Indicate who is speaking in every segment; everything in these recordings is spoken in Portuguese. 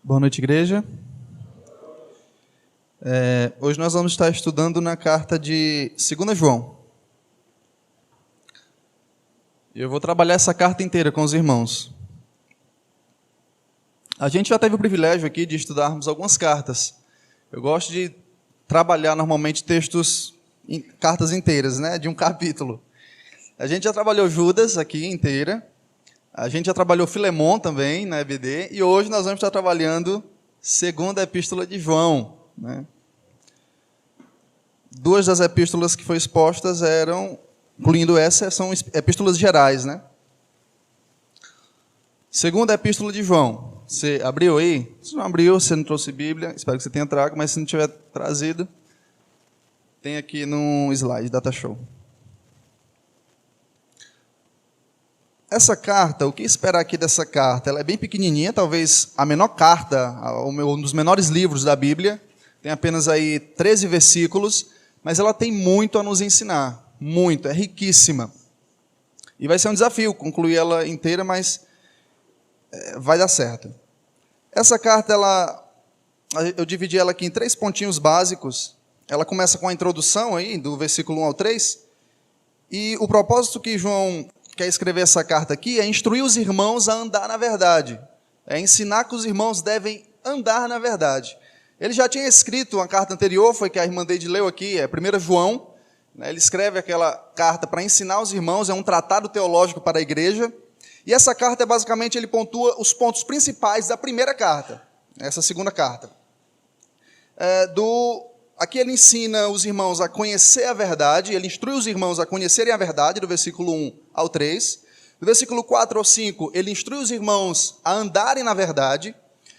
Speaker 1: Boa noite, igreja. Hoje nós vamos estar estudando na carta de 2 João. Eu vou trabalhar essa carta inteira com os irmãos. A gente já teve o privilégio aqui de estudarmos algumas cartas. Eu gosto de trabalhar normalmente cartas inteiras, né, de um capítulo. A gente já trabalhou Judas aqui inteira. A gente já trabalhou Filemon também, na EBD, e hoje nós vamos estar trabalhando segunda epístola de João. Né? Duas das epístolas que foram expostas eram, incluindo essa, são epístolas gerais. Né? Segunda epístola de João. Você abriu aí? Se não abriu, você não trouxe Bíblia, espero que você tenha trago, mas se não tiver trazido, tem aqui no slide, Data Show. Essa carta, o que esperar aqui dessa carta? Ela é bem pequenininha, talvez a menor carta, um dos menores livros da Bíblia. Tem apenas aí 13 versículos, mas ela tem muito a nos ensinar. Muito, é riquíssima. E vai ser um desafio concluir ela inteira, mas vai dar certo. Essa carta, eu dividi ela aqui em 3 pontinhos básicos. Ela começa com a introdução aí, do versículo 1 ao 3. E o propósito que João quer escrever essa carta aqui é instruir os irmãos a andar na verdade. É ensinar que os irmãos devem andar na verdade. Ele já tinha escrito uma carta anterior, foi que a irmã Deide leu aqui, é 1 João. Ele escreve aquela carta para ensinar os irmãos, é um tratado teológico para a igreja. E essa carta, basicamente, ele pontua os pontos principais da primeira carta, essa segunda carta. Aqui ele ensina os irmãos a conhecer a verdade, ele instrui os irmãos a conhecerem a verdade, do versículo 1 ao 3. Do versículo 4 ao 5, ele instrui os irmãos a andarem na verdade.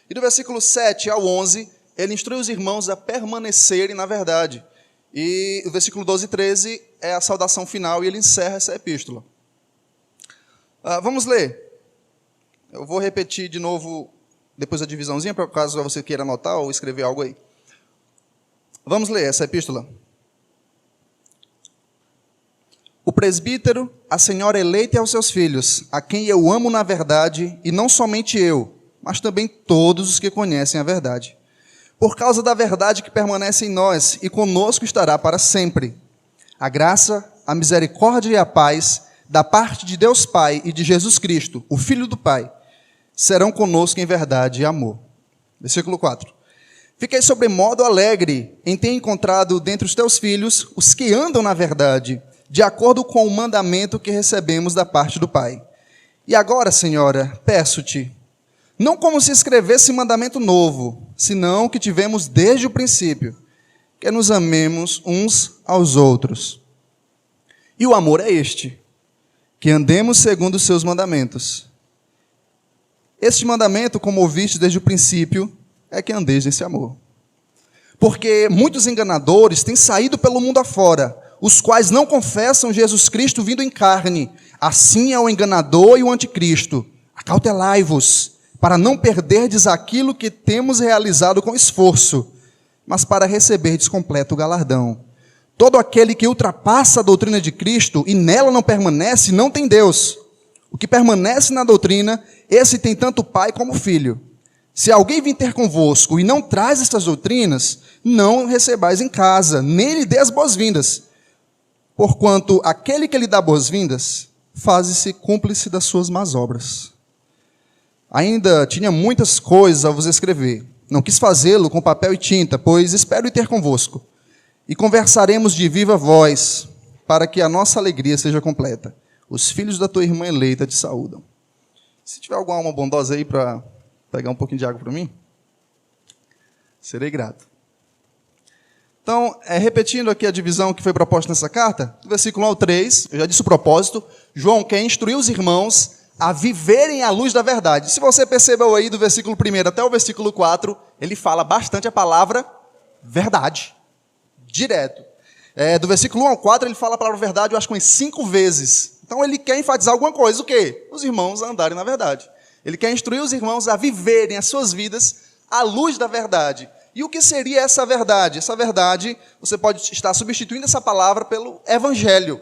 Speaker 1: E do versículo 7 ao 11, ele instrui os irmãos a permanecerem na verdade. E o versículo 12 e 13 é a saudação final e ele encerra essa epístola. Vamos ler. Eu vou repetir de novo, depois a divisãozinha, para caso você queira anotar ou escrever algo aí. Vamos ler essa epístola. O presbítero, a senhora eleita e aos seus filhos, a quem eu amo na verdade, e não somente eu, mas também todos os que conhecem a verdade. Por causa da verdade que permanece em nós e conosco estará para sempre. A graça, a misericórdia e a paz, da parte de Deus Pai e de Jesus Cristo, o Filho do Pai, serão conosco em verdade e amor. Versículo 4. Fiquei sobremodo alegre em ter encontrado dentre os teus filhos os que andam na verdade, de acordo com o mandamento que recebemos da parte do Pai. E agora, Senhora, peço-te, não como se escrevesse mandamento novo, senão que tivemos desde o princípio, que nos amemos uns aos outros. E o amor é este, que andemos segundo os seus mandamentos. Este mandamento, como ouviste desde o princípio, é que andeis nesse amor. Porque muitos enganadores têm saído pelo mundo afora, os quais não confessam Jesus Cristo vindo em carne. Assim é o enganador e o anticristo. Acautelai-vos, para não perderdes aquilo que temos realizado com esforço, mas para receberdes completo galardão. Todo aquele que ultrapassa a doutrina de Cristo e nela não permanece, não tem Deus. O que permanece na doutrina, esse tem tanto pai como filho. Se alguém vir ter convosco e não traz estas doutrinas, não recebais em casa, nem lhe dê as boas-vindas. Porquanto aquele que lhe dá boas-vindas, faze-se cúmplice das suas más obras. Ainda tinha muitas coisas a vos escrever. Não quis fazê-lo com papel e tinta, pois espero ir ter convosco. E conversaremos de viva voz, para que a nossa alegria seja completa. Os filhos da tua irmã eleita te saúdam. Se tiver alguma alma bondosa aí para pegar um pouquinho de água para mim, serei grato. Então, repetindo aqui a divisão que foi proposta nessa carta, do versículo 1 ao 3, eu já disse o propósito, João quer instruir os irmãos a viverem à luz da verdade. Se você percebeu aí do versículo 1 até o versículo 4, ele fala bastante a palavra verdade, direto. Do versículo 1 ao 4, ele fala a palavra verdade, eu acho que umas 5 vezes. Então, ele quer enfatizar alguma coisa, o quê? Os irmãos a andarem na verdade. Ele quer instruir os irmãos a viverem as suas vidas à luz da verdade. E o que seria essa verdade? Essa verdade, você pode estar substituindo essa palavra pelo evangelho.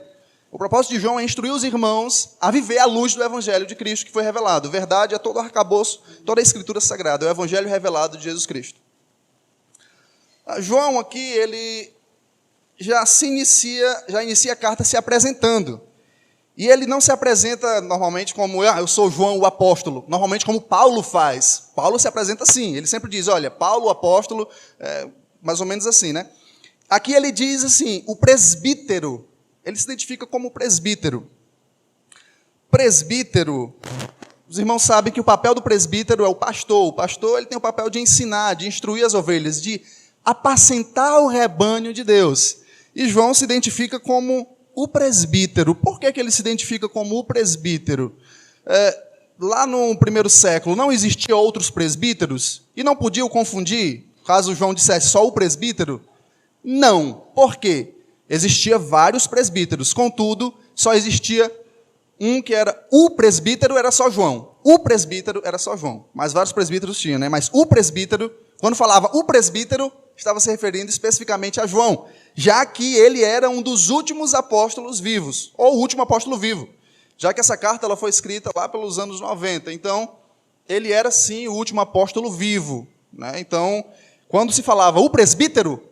Speaker 1: O propósito de João é instruir os irmãos a viver à luz do evangelho de Cristo que foi revelado. Verdade é todo o arcabouço, toda a escritura sagrada, é o evangelho revelado de Jesus Cristo. João aqui, ele já inicia a carta se apresentando. E ele não se apresenta normalmente como, eu sou João o apóstolo, normalmente como Paulo faz. Paulo se apresenta assim, ele sempre diz, olha, Paulo o apóstolo, mais ou menos assim, né? Aqui ele diz assim, o presbítero, ele se identifica como presbítero. Presbítero, os irmãos sabem que o papel do presbítero é o pastor. O pastor ele tem o papel de ensinar, de instruir as ovelhas, de apacentar o rebanho de Deus. E João se identifica como o presbítero. Por que ele se identifica como o presbítero? Lá no primeiro século não existiam outros presbíteros e não podiam confundir, caso João dissesse só o presbítero? Não. Por quê? Existia vários presbíteros, contudo, só existia um que era o presbítero, era só João. O presbítero era só João. Mas vários presbíteros tinham, né? Mas o presbítero, quando falava o presbítero, estava se referindo especificamente a João, já que ele era um dos últimos apóstolos vivos, ou o último apóstolo vivo, já que essa carta ela foi escrita lá pelos anos 90. Então, ele era sim o último apóstolo vivo, né? Então, quando se falava o presbítero,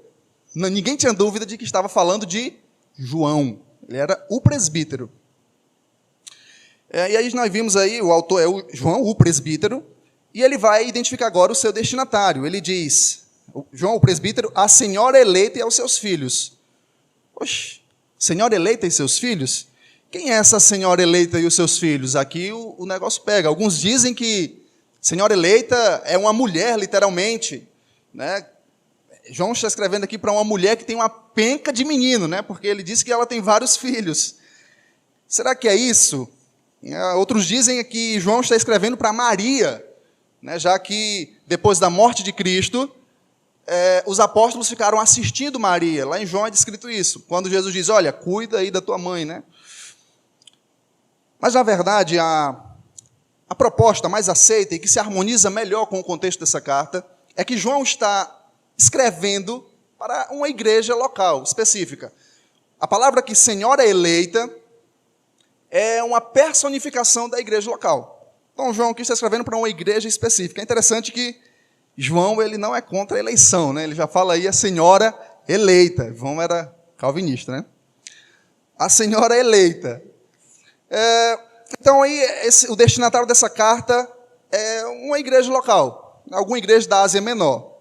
Speaker 1: ninguém tinha dúvida de que estava falando de João. Ele era o presbítero. E aí nós vimos aí, o autor é o João, o presbítero, e ele vai identificar agora o seu destinatário. Ele diz, João, o presbítero, a senhora eleita e aos seus filhos. Oxe, senhora eleita e seus filhos? Quem é essa senhora eleita e os seus filhos? Aqui o negócio pega. Alguns dizem que senhora eleita é uma mulher, literalmente, né? João está escrevendo aqui para uma mulher que tem uma penca de menino, né? Porque ele diz que ela tem vários filhos. Será que é isso? Outros dizem que João está escrevendo para Maria, né? Já que depois da morte de Cristo, os apóstolos ficaram assistindo Maria. Lá em João é descrito isso, quando Jesus diz, olha, cuida aí da tua mãe, né? Mas, na verdade, a proposta mais aceita e que se harmoniza melhor com o contexto dessa carta é que João está escrevendo para uma igreja local, específica. A palavra aqui, senhora eleita, é uma personificação da igreja local. Então, João aqui está escrevendo para uma igreja específica. É interessante que João ele não é contra a eleição, né? Ele já fala aí a senhora eleita. João era calvinista, né? A senhora eleita. Então, aí, o destinatário dessa carta é uma igreja local, alguma igreja da Ásia Menor.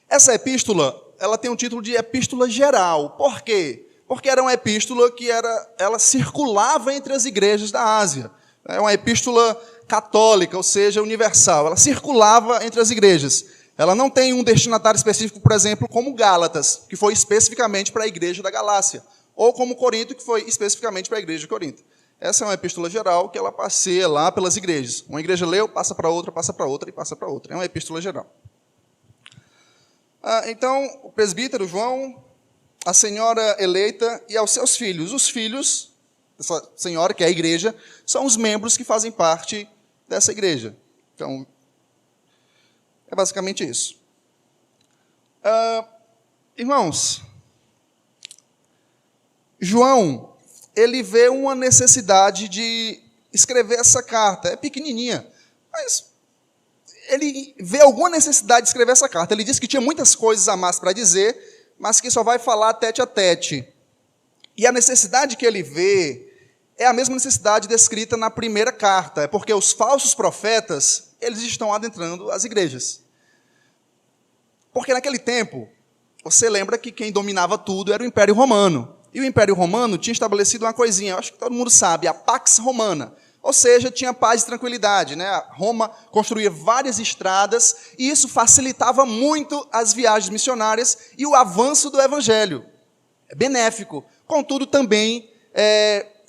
Speaker 1: Essa epístola, ela tem o título de epístola geral. Por quê? Porque era uma epístola que ela circulava entre as igrejas da Ásia. É uma epístola católica, ou seja, universal. Ela circulava entre as igrejas. Ela não tem um destinatário específico, por exemplo, como Gálatas, que foi especificamente para a igreja da Galácia, ou como Corinto, que foi especificamente para a igreja de Corinto. Essa é uma epístola geral que ela passeia lá pelas igrejas. Uma igreja leu, passa para outra e passa para outra. É uma epístola geral. Então, o presbítero João, a senhora eleita e aos seus filhos. Os filhos dessa senhora, que é a igreja, são os membros que fazem parte dessa igreja. Então, é basicamente isso. Irmãos, João, ele vê uma necessidade de escrever essa carta. É pequenininha, mas ele vê alguma necessidade de escrever essa carta. Ele disse que tinha muitas coisas a mais para dizer, mas que só vai falar tete a tete. E a necessidade que ele vê é a mesma necessidade descrita na primeira carta. É porque os falsos profetas, eles estão adentrando as igrejas. Porque naquele tempo, você lembra que quem dominava tudo era o Império Romano. E o Império Romano tinha estabelecido uma coisinha, eu acho que todo mundo sabe, a Pax Romana. Ou seja, tinha paz e tranquilidade, né? Roma construía várias estradas e isso facilitava muito as viagens missionárias e o avanço do evangelho. É benéfico. Contudo, também,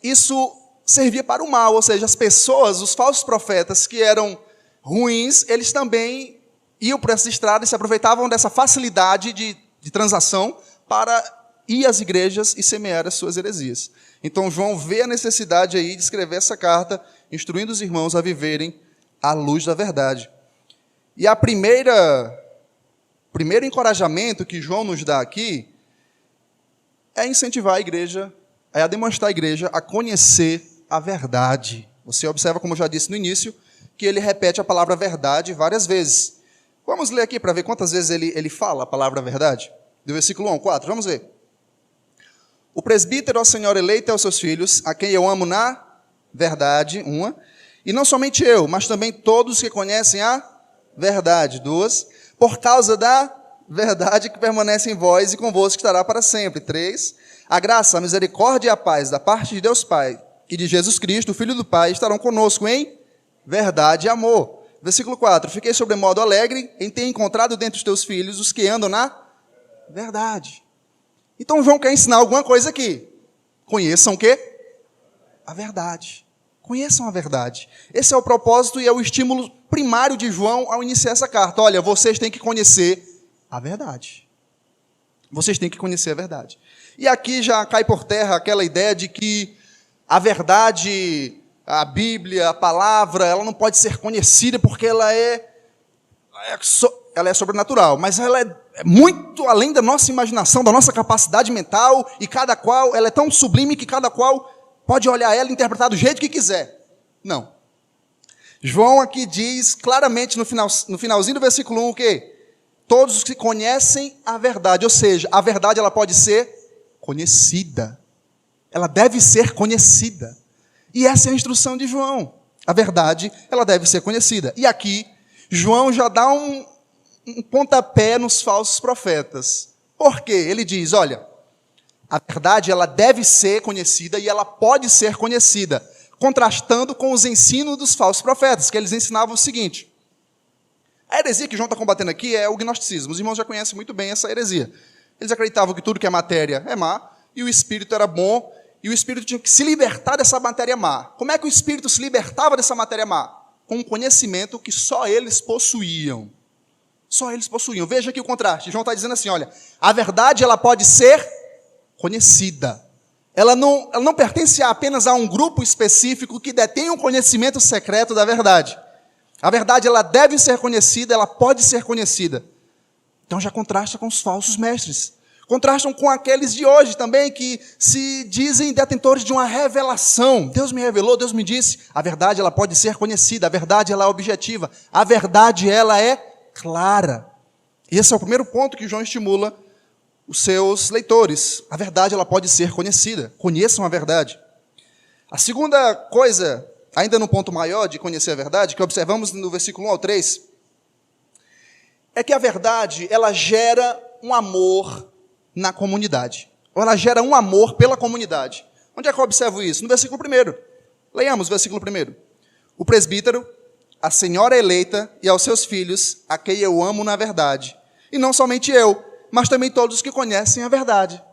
Speaker 1: isso servia para o mal, ou seja, as pessoas, os falsos profetas que eram ruins, eles também iam por essas estradas e se aproveitavam dessa facilidade de transação para ir às igrejas e semear as suas heresias. Então, João vê a necessidade aí de escrever essa carta, instruindo os irmãos a viverem à luz da verdade. E o primeiro encorajamento que João nos dá aqui é incentivar a igreja é a demonstrar a igreja a conhecer a verdade. Você observa, como eu já disse no início, que ele repete a palavra verdade várias vezes. Vamos ler aqui para ver quantas vezes ele fala a palavra verdade. Do versículo 1 ao 4, vamos ver. O presbítero, a senhora eleita e aos seus filhos, a quem eu amo na verdade, uma, e não somente eu, mas também todos que conhecem a verdade, duas, por causa da verdade que permanece em vós e convosco estará para sempre, três, a graça, a misericórdia e a paz da parte de Deus Pai e de Jesus Cristo, o Filho do Pai, estarão conosco em verdade e amor. Versículo 4, fiquei sobremodo alegre em ter encontrado dentre os teus filhos os que andam na verdade. Então João quer ensinar alguma coisa aqui. Conheçam o quê? A verdade. Conheçam a verdade. Esse é o propósito e é o estímulo primário de João ao iniciar essa carta. Olha, vocês têm que conhecer a verdade. Vocês têm que conhecer a verdade. E aqui já cai por terra aquela ideia de que a verdade, a Bíblia, a palavra, ela não pode ser conhecida porque ela é sobrenatural, mas ela é muito além da nossa imaginação, da nossa capacidade mental, e cada qual, ela é tão sublime que cada qual pode olhar ela e interpretar do jeito que quiser. Não. João aqui diz claramente no finalzinho do versículo 1 o quê? Todos os que conhecem a verdade, ou seja, a verdade ela pode ser conhecida. Ela deve ser conhecida. E essa é a instrução de João. A verdade, ela deve ser conhecida. E aqui, João já dá um pontapé nos falsos profetas. Por quê? Ele diz, olha, a verdade ela deve ser conhecida e ela pode ser conhecida, contrastando com os ensinos dos falsos profetas, que eles ensinavam o seguinte. A heresia que João está combatendo aqui é o gnosticismo. Os irmãos já conhecem muito bem essa heresia. Eles acreditavam que tudo que é matéria é má, e o espírito era bom, e o espírito tinha que se libertar dessa matéria má. Como é que o espírito se libertava dessa matéria má? Com um conhecimento que só eles possuíam. Só eles possuíam. Veja aqui o contraste. João está dizendo assim, olha, a verdade ela pode ser conhecida. Ela não pertence apenas a um grupo específico que detém um conhecimento secreto da verdade. A verdade ela deve ser conhecida, ela pode ser conhecida. Então já contrasta com os falsos mestres. Contrastam com aqueles de hoje também que se dizem detentores de uma revelação. Deus me revelou, Deus me disse. A verdade ela pode ser conhecida, a verdade ela é objetiva, a verdade ela é clara. E esse é o primeiro ponto que João estimula os seus leitores. A verdade ela pode ser conhecida. Conheçam a verdade. A segunda coisa, ainda no ponto maior de conhecer a verdade, que observamos no versículo 1 ao 3, é que a verdade ela gera um amor na comunidade. Ou ela gera um amor pela comunidade. Onde é que eu observo isso? No versículo 1. Leiamos o versículo 1. O presbítero, a senhora eleita e aos seus filhos, a quem eu amo na verdade. E não somente eu, mas também todos os que conhecem a verdade.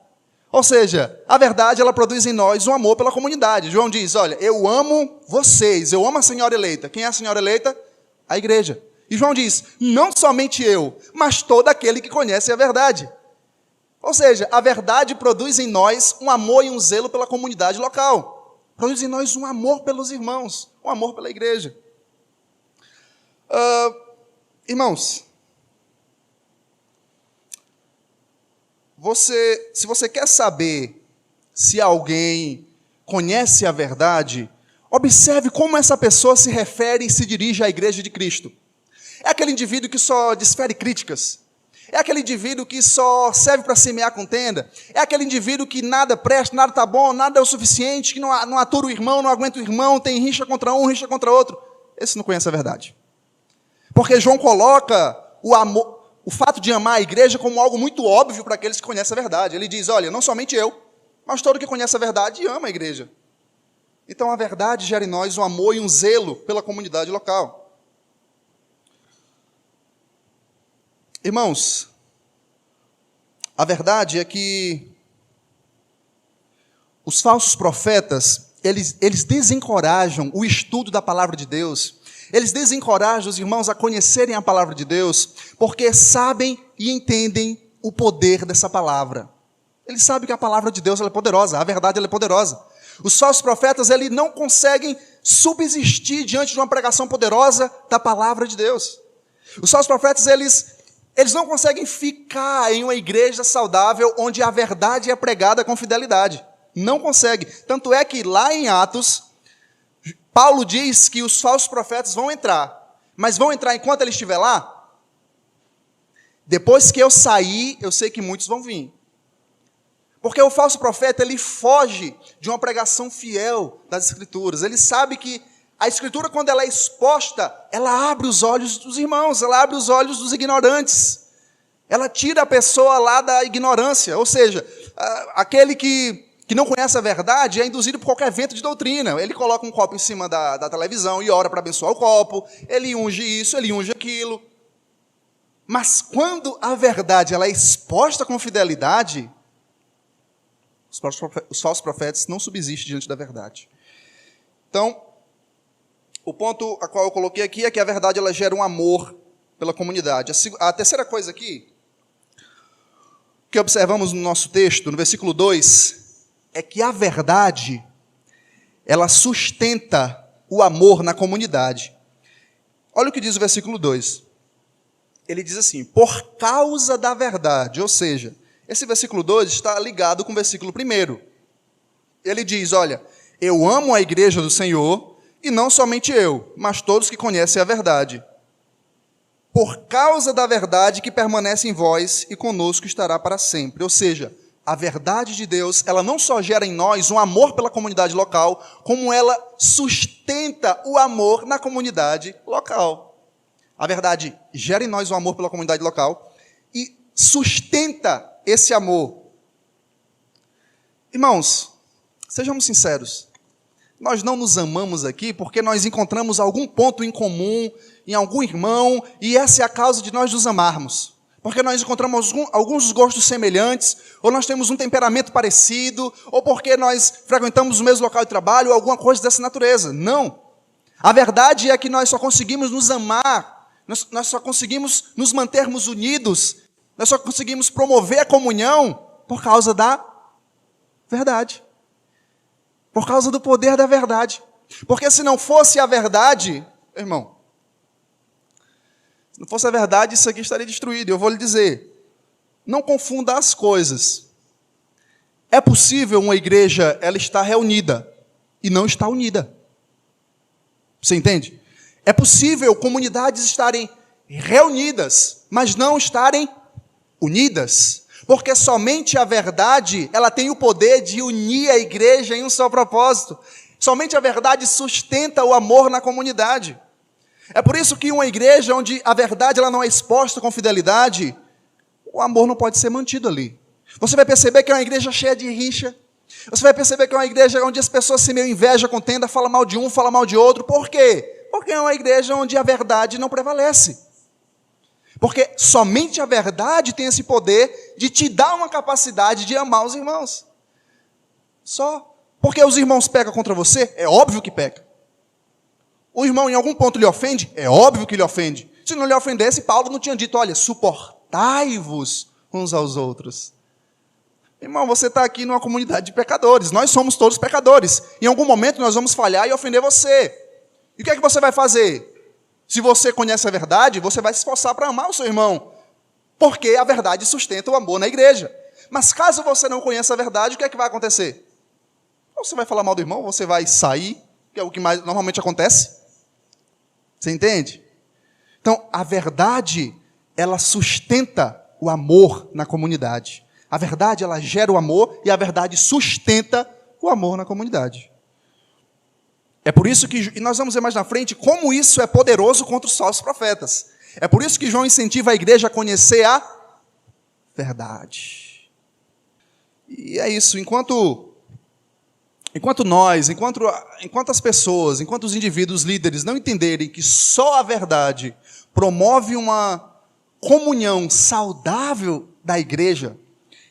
Speaker 1: Ou seja, a verdade ela produz em nós um amor pela comunidade. João diz, olha, eu amo vocês, eu amo a senhora eleita. Quem é a senhora eleita? A igreja. E João diz, não somente eu, mas todo aquele que conhece a verdade. Ou seja, a verdade produz em nós um amor e um zelo pela comunidade local. Produz em nós um amor pelos irmãos, um amor pela igreja. Irmãos, se você quer saber se alguém conhece a verdade, observe como essa pessoa se refere e se dirige à igreja de Cristo. É aquele indivíduo que só desfere críticas. É aquele indivíduo que só serve para semear contenda. É aquele indivíduo que nada presta, nada está bom, nada é o suficiente, que não atura o irmão, não aguenta o irmão, tem rixa contra um, rixa contra outro. Esse não conhece a verdade. Porque João coloca o fato de amar a igreja como algo muito óbvio para aqueles que conhecem a verdade. Ele diz, olha, não somente eu, mas todo que conhece a verdade ama a igreja. Então a verdade gera em nós um amor e um zelo pela comunidade local. Irmãos, a verdade é que os falsos profetas, eles desencorajam o estudo da palavra de Deus, eles desencorajam os irmãos a conhecerem a palavra de Deus, porque sabem e entendem o poder dessa palavra. Eles sabem que a palavra de Deus ela é poderosa, a verdade ela é poderosa. Os falsos profetas eles não conseguem subsistir diante de uma pregação poderosa da palavra de Deus. Os falsos profetas eles não conseguem ficar em uma igreja saudável onde a verdade é pregada com fidelidade. Não consegue. Tanto é que lá em Atos, Paulo diz que os falsos profetas vão entrar. Mas vão entrar enquanto ele estiver lá? Depois que eu sair, eu sei que muitos vão vir. Porque o falso profeta, ele foge de uma pregação fiel das Escrituras. Ele sabe que a Escritura, quando ela é exposta, ela abre os olhos dos irmãos, ela abre os olhos dos ignorantes. Ela tira a pessoa lá da ignorância. Ou seja, aquele que não conhece a verdade é induzido por qualquer vento de doutrina. Ele coloca um copo em cima da televisão e ora para abençoar o copo. Ele unge isso, ele unge aquilo. Mas quando a verdade ela é exposta com fidelidade, os falsos profetas não subsistem diante da verdade. Então, o ponto a qual eu coloquei aqui é que a verdade ela gera um amor pela comunidade. A terceira coisa aqui, que observamos no nosso texto, no versículo 2, é que a verdade, ela sustenta o amor na comunidade. Olha o que diz o versículo 2. Ele diz assim, por causa da verdade, ou seja, esse versículo 2 está ligado com o versículo 1. Ele diz, olha, eu amo a igreja do Senhor, e não somente eu, mas todos que conhecem a verdade. Por causa da verdade que permanece em vós e conosco estará para sempre. Ou seja, a verdade de Deus, ela não só gera em nós um amor pela comunidade local, como ela sustenta o amor na comunidade local. A verdade gera em nós um amor pela comunidade local e sustenta esse amor. Irmãos, sejamos sinceros. Nós não nos amamos aqui porque nós encontramos algum ponto em comum em algum irmão e essa é a causa de nós nos amarmos. Porque nós encontramos alguns gostos semelhantes, ou nós temos um temperamento parecido, ou porque nós frequentamos o mesmo local de trabalho, ou alguma coisa dessa natureza. Não. A verdade é que nós só conseguimos nos amar, nós só conseguimos nos mantermos unidos, nós só conseguimos promover a comunhão por causa da verdade. Por causa do poder da verdade. Porque se não fosse a verdade, irmão, se não fosse a verdade, isso aqui estaria destruído. Eu vou lhe dizer, não confunda as coisas. É possível uma igreja, ela estar reunida e não estar unida. Você entende? É possível comunidades estarem reunidas, mas não estarem unidas. Porque somente a verdade, ela tem o poder de unir a igreja em um só propósito. Somente a verdade sustenta o amor na comunidade. É por isso que uma igreja onde a verdade ela não é exposta com fidelidade, o amor não pode ser mantido ali. Você vai perceber que é uma igreja cheia de rixa. Você vai perceber que é uma igreja onde as pessoas se meio inveja, contenda, fala mal de um, fala mal de outro. Por quê? Porque é uma igreja onde a verdade não prevalece. Porque somente a verdade tem esse poder de te dar uma capacidade de amar os irmãos. Só. Porque os irmãos pecam contra você? É óbvio que peca. O irmão em algum ponto lhe ofende? É óbvio que lhe ofende. Se não lhe ofendesse, Paulo não tinha dito, olha, suportai-vos uns aos outros. Irmão, você está aqui numa comunidade de pecadores. Nós somos todos pecadores. Em algum momento nós vamos falhar e ofender você. E o que é que você vai fazer? Se você conhece a verdade, você vai se esforçar para amar o seu irmão. Porque a verdade sustenta o amor na igreja. Mas caso você não conheça a verdade, o que é que vai acontecer? Você vai falar mal do irmão, você vai sair, que é o que mais normalmente acontece. Você entende? Então, a verdade, ela sustenta o amor na comunidade. A verdade, ela gera o amor e a verdade sustenta o amor na comunidade. É por isso que, e nós vamos ver mais na frente, como isso é poderoso contra os falsos profetas. É por isso que João incentiva a igreja a conhecer a verdade. E é isso, enquanto as pessoas, enquanto os indivíduos líderes não entenderem que só a verdade promove uma comunhão saudável da igreja,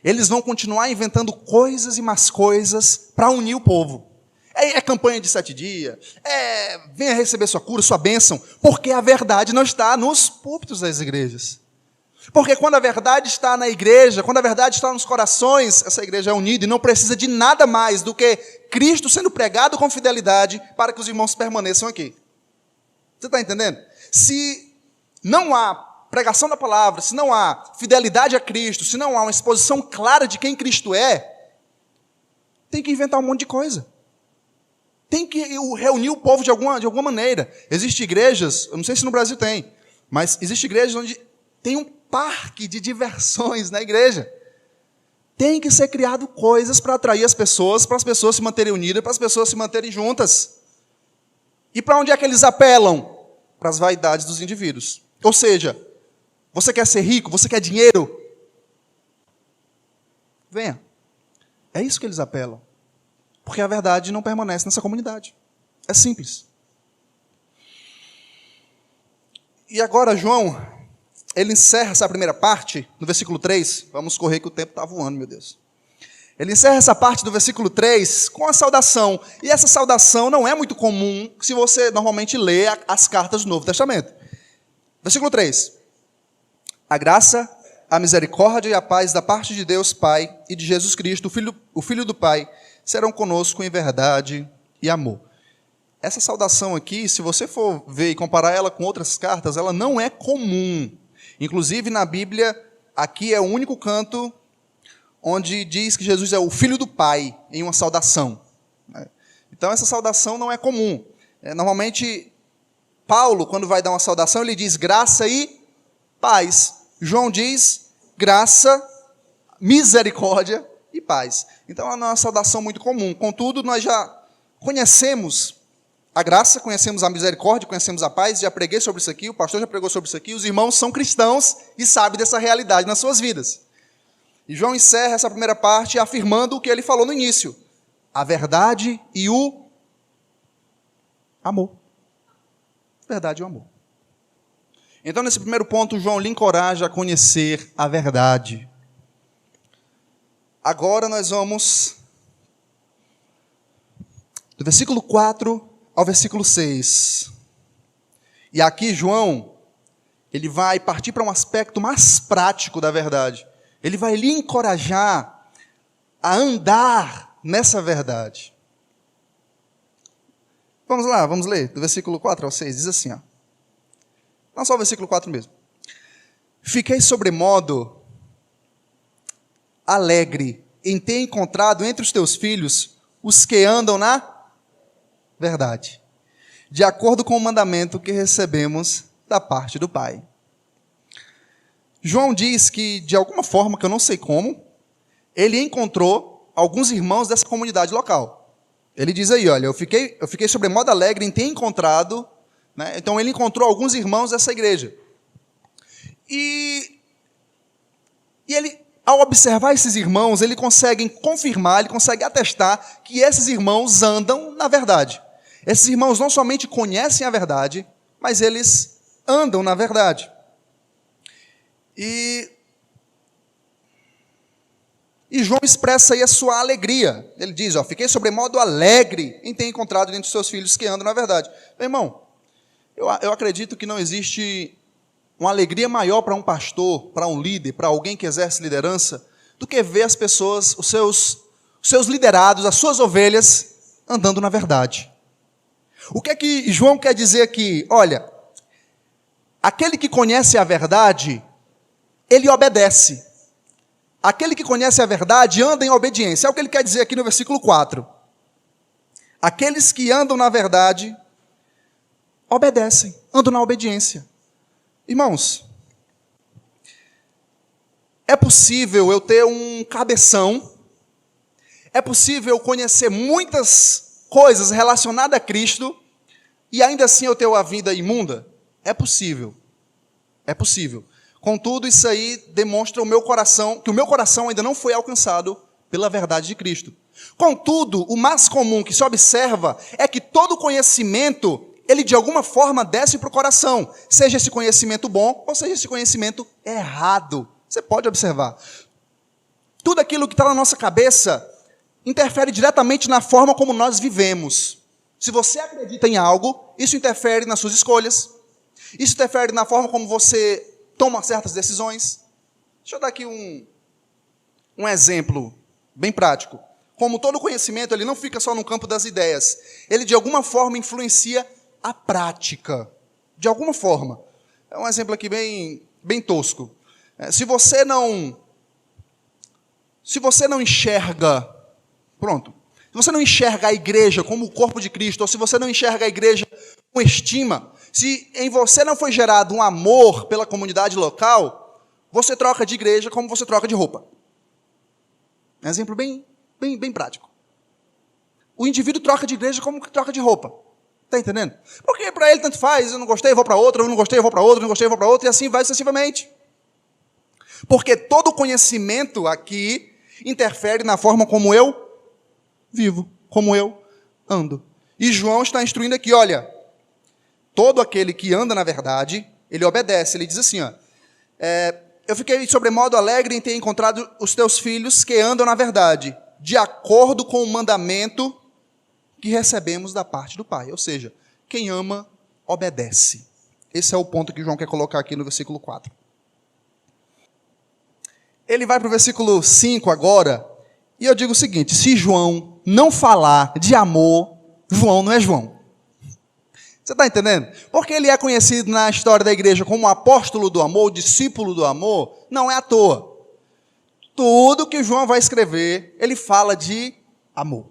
Speaker 1: eles vão continuar inventando coisas e mais coisas para unir o povo. É campanha de 7 dias, venha receber sua cura, sua bênção, porque a verdade não está nos púlpitos das igrejas. Porque quando a verdade está na igreja, quando a verdade está nos corações, essa igreja é unida e não precisa de nada mais do que Cristo sendo pregado com fidelidade para que os irmãos permaneçam aqui. Você está entendendo? Se não há pregação da palavra, se não há fidelidade a Cristo, se não há uma exposição clara de quem Cristo é, tem que inventar um monte de coisa. Tem que reunir o povo de alguma maneira. Existem igrejas, eu não sei se no Brasil tem, mas existem igrejas onde tem um parque de diversões na igreja. Tem que ser criado coisas para atrair as pessoas, para as pessoas se manterem unidas, para as pessoas se manterem juntas. E para onde é que eles apelam? Para as vaidades dos indivíduos. Ou seja, você quer ser rico? Você quer dinheiro? Venha. É isso que eles apelam. Porque a verdade não permanece nessa comunidade. É simples. E agora, João, ele encerra essa primeira parte, no versículo 3. Vamos correr que o tempo está voando, meu Deus. Ele encerra essa parte do versículo 3 com a saudação. E essa saudação não é muito comum se você normalmente lê as cartas do Novo Testamento. Versículo 3. A graça, a misericórdia e a paz da parte de Deus Pai e de Jesus Cristo, o Filho do Pai, serão conosco em verdade e amor. Essa saudação aqui, se você for ver e comparar ela com outras cartas, ela não é comum. Inclusive, na Bíblia, aqui é o único canto onde diz que Jesus é o Filho do Pai, em uma saudação. Então, essa saudação não é comum. Normalmente, Paulo, quando vai dar uma saudação, ele diz graça e paz. João diz graça, misericórdia e paz. Então, ela não é uma saudação muito comum. Contudo, nós já conhecemos a graça, conhecemos a misericórdia, conhecemos a paz, já preguei sobre isso aqui, o pastor já pregou sobre isso aqui, os irmãos são cristãos e sabem dessa realidade nas suas vidas. E João encerra essa primeira parte afirmando o que ele falou no início: a verdade e o amor. Verdade e o amor. Então, nesse primeiro ponto, João lhe encoraja a conhecer a verdade. Agora nós vamos do versículo 4 ao versículo 6. E aqui João, ele vai partir para um aspecto mais prático da verdade. Ele vai lhe encorajar a andar nessa verdade. Vamos lá, vamos ler, do versículo 4 ao 6, diz assim, ó. Não só o versículo 4 mesmo. Fiquei sobremodo alegre em ter encontrado entre os teus filhos os que andam na verdade, de acordo com o mandamento que recebemos da parte do Pai. João diz que, de alguma forma, que eu não sei como, ele encontrou alguns irmãos dessa comunidade local. Ele diz aí, olha, eu fiquei sobremodo alegre em ter encontrado, né? Então ele encontrou alguns irmãos dessa igreja. E ele, ao observar esses irmãos, ele consegue confirmar, ele consegue atestar que esses irmãos andam na verdade. Esses irmãos não somente conhecem a verdade, mas eles andam na verdade. E João expressa aí a sua alegria. Ele diz, ó, fiquei sobremodo alegre em ter encontrado entre os seus filhos que andam na verdade. Meu irmão, eu acredito que não existe uma alegria maior para um pastor, para um líder, para alguém que exerce liderança, do que ver as pessoas, os seus liderados, as suas ovelhas, andando na verdade. O que é que João quer dizer aqui? Olha, aquele que conhece a verdade, ele obedece. Aquele que conhece a verdade anda em obediência. É o que ele quer dizer aqui no versículo 4. Aqueles que andam na verdade, obedecem, andam na obediência. Irmãos, é possível eu ter um cabeção, é possível eu conhecer muitas coisas relacionadas a Cristo e ainda assim eu ter uma vida imunda? É possível. É possível. Contudo, isso aí demonstra que o meu coração ainda não foi alcançado pela verdade de Cristo. Contudo, o mais comum que se observa é que todo conhecimento, ele de alguma forma desce para o coração, seja esse conhecimento bom ou seja esse conhecimento errado. Você pode observar. Tudo aquilo que está na nossa cabeça interfere diretamente na forma como nós vivemos. Se você acredita em algo, isso interfere nas suas escolhas, isso interfere na forma como você toma certas decisões. Deixa eu dar aqui um exemplo bem prático. Como todo conhecimento, ele não fica só no campo das ideias. Ele, de alguma forma, influencia a prática. De alguma forma. É um exemplo aqui bem tosco. Se você não enxerga... Pronto. se você não enxerga a igreja como o corpo de Cristo, ou se você não enxerga a igreja com estima, se em você não foi gerado um amor pela comunidade local, você troca de igreja como você troca de roupa. É um exemplo bem prático. O indivíduo troca de igreja como troca de roupa. Está entendendo? Porque para ele tanto faz, eu não gostei, eu vou para outra, eu não gostei, eu vou para outra, eu não gostei, eu vou para outra, e assim vai sucessivamente. Porque todo conhecimento aqui interfere na forma como eu vivo, como eu ando. E João está instruindo aqui, olha, todo aquele que anda na verdade, ele obedece. Ele diz assim, ó, eu fiquei sobremodo alegre em ter encontrado os teus filhos que andam na verdade, de acordo com o mandamento que recebemos da parte do Pai. Ou seja, quem ama, obedece. Esse é o ponto que João quer colocar aqui no versículo 4. Ele vai para o versículo 5 agora, e eu digo o seguinte, se João não falar de amor, João não é João. Você está entendendo? Porque ele é conhecido na história da igreja como apóstolo do amor, discípulo do amor, não é à toa. Tudo que João vai escrever, ele fala de amor.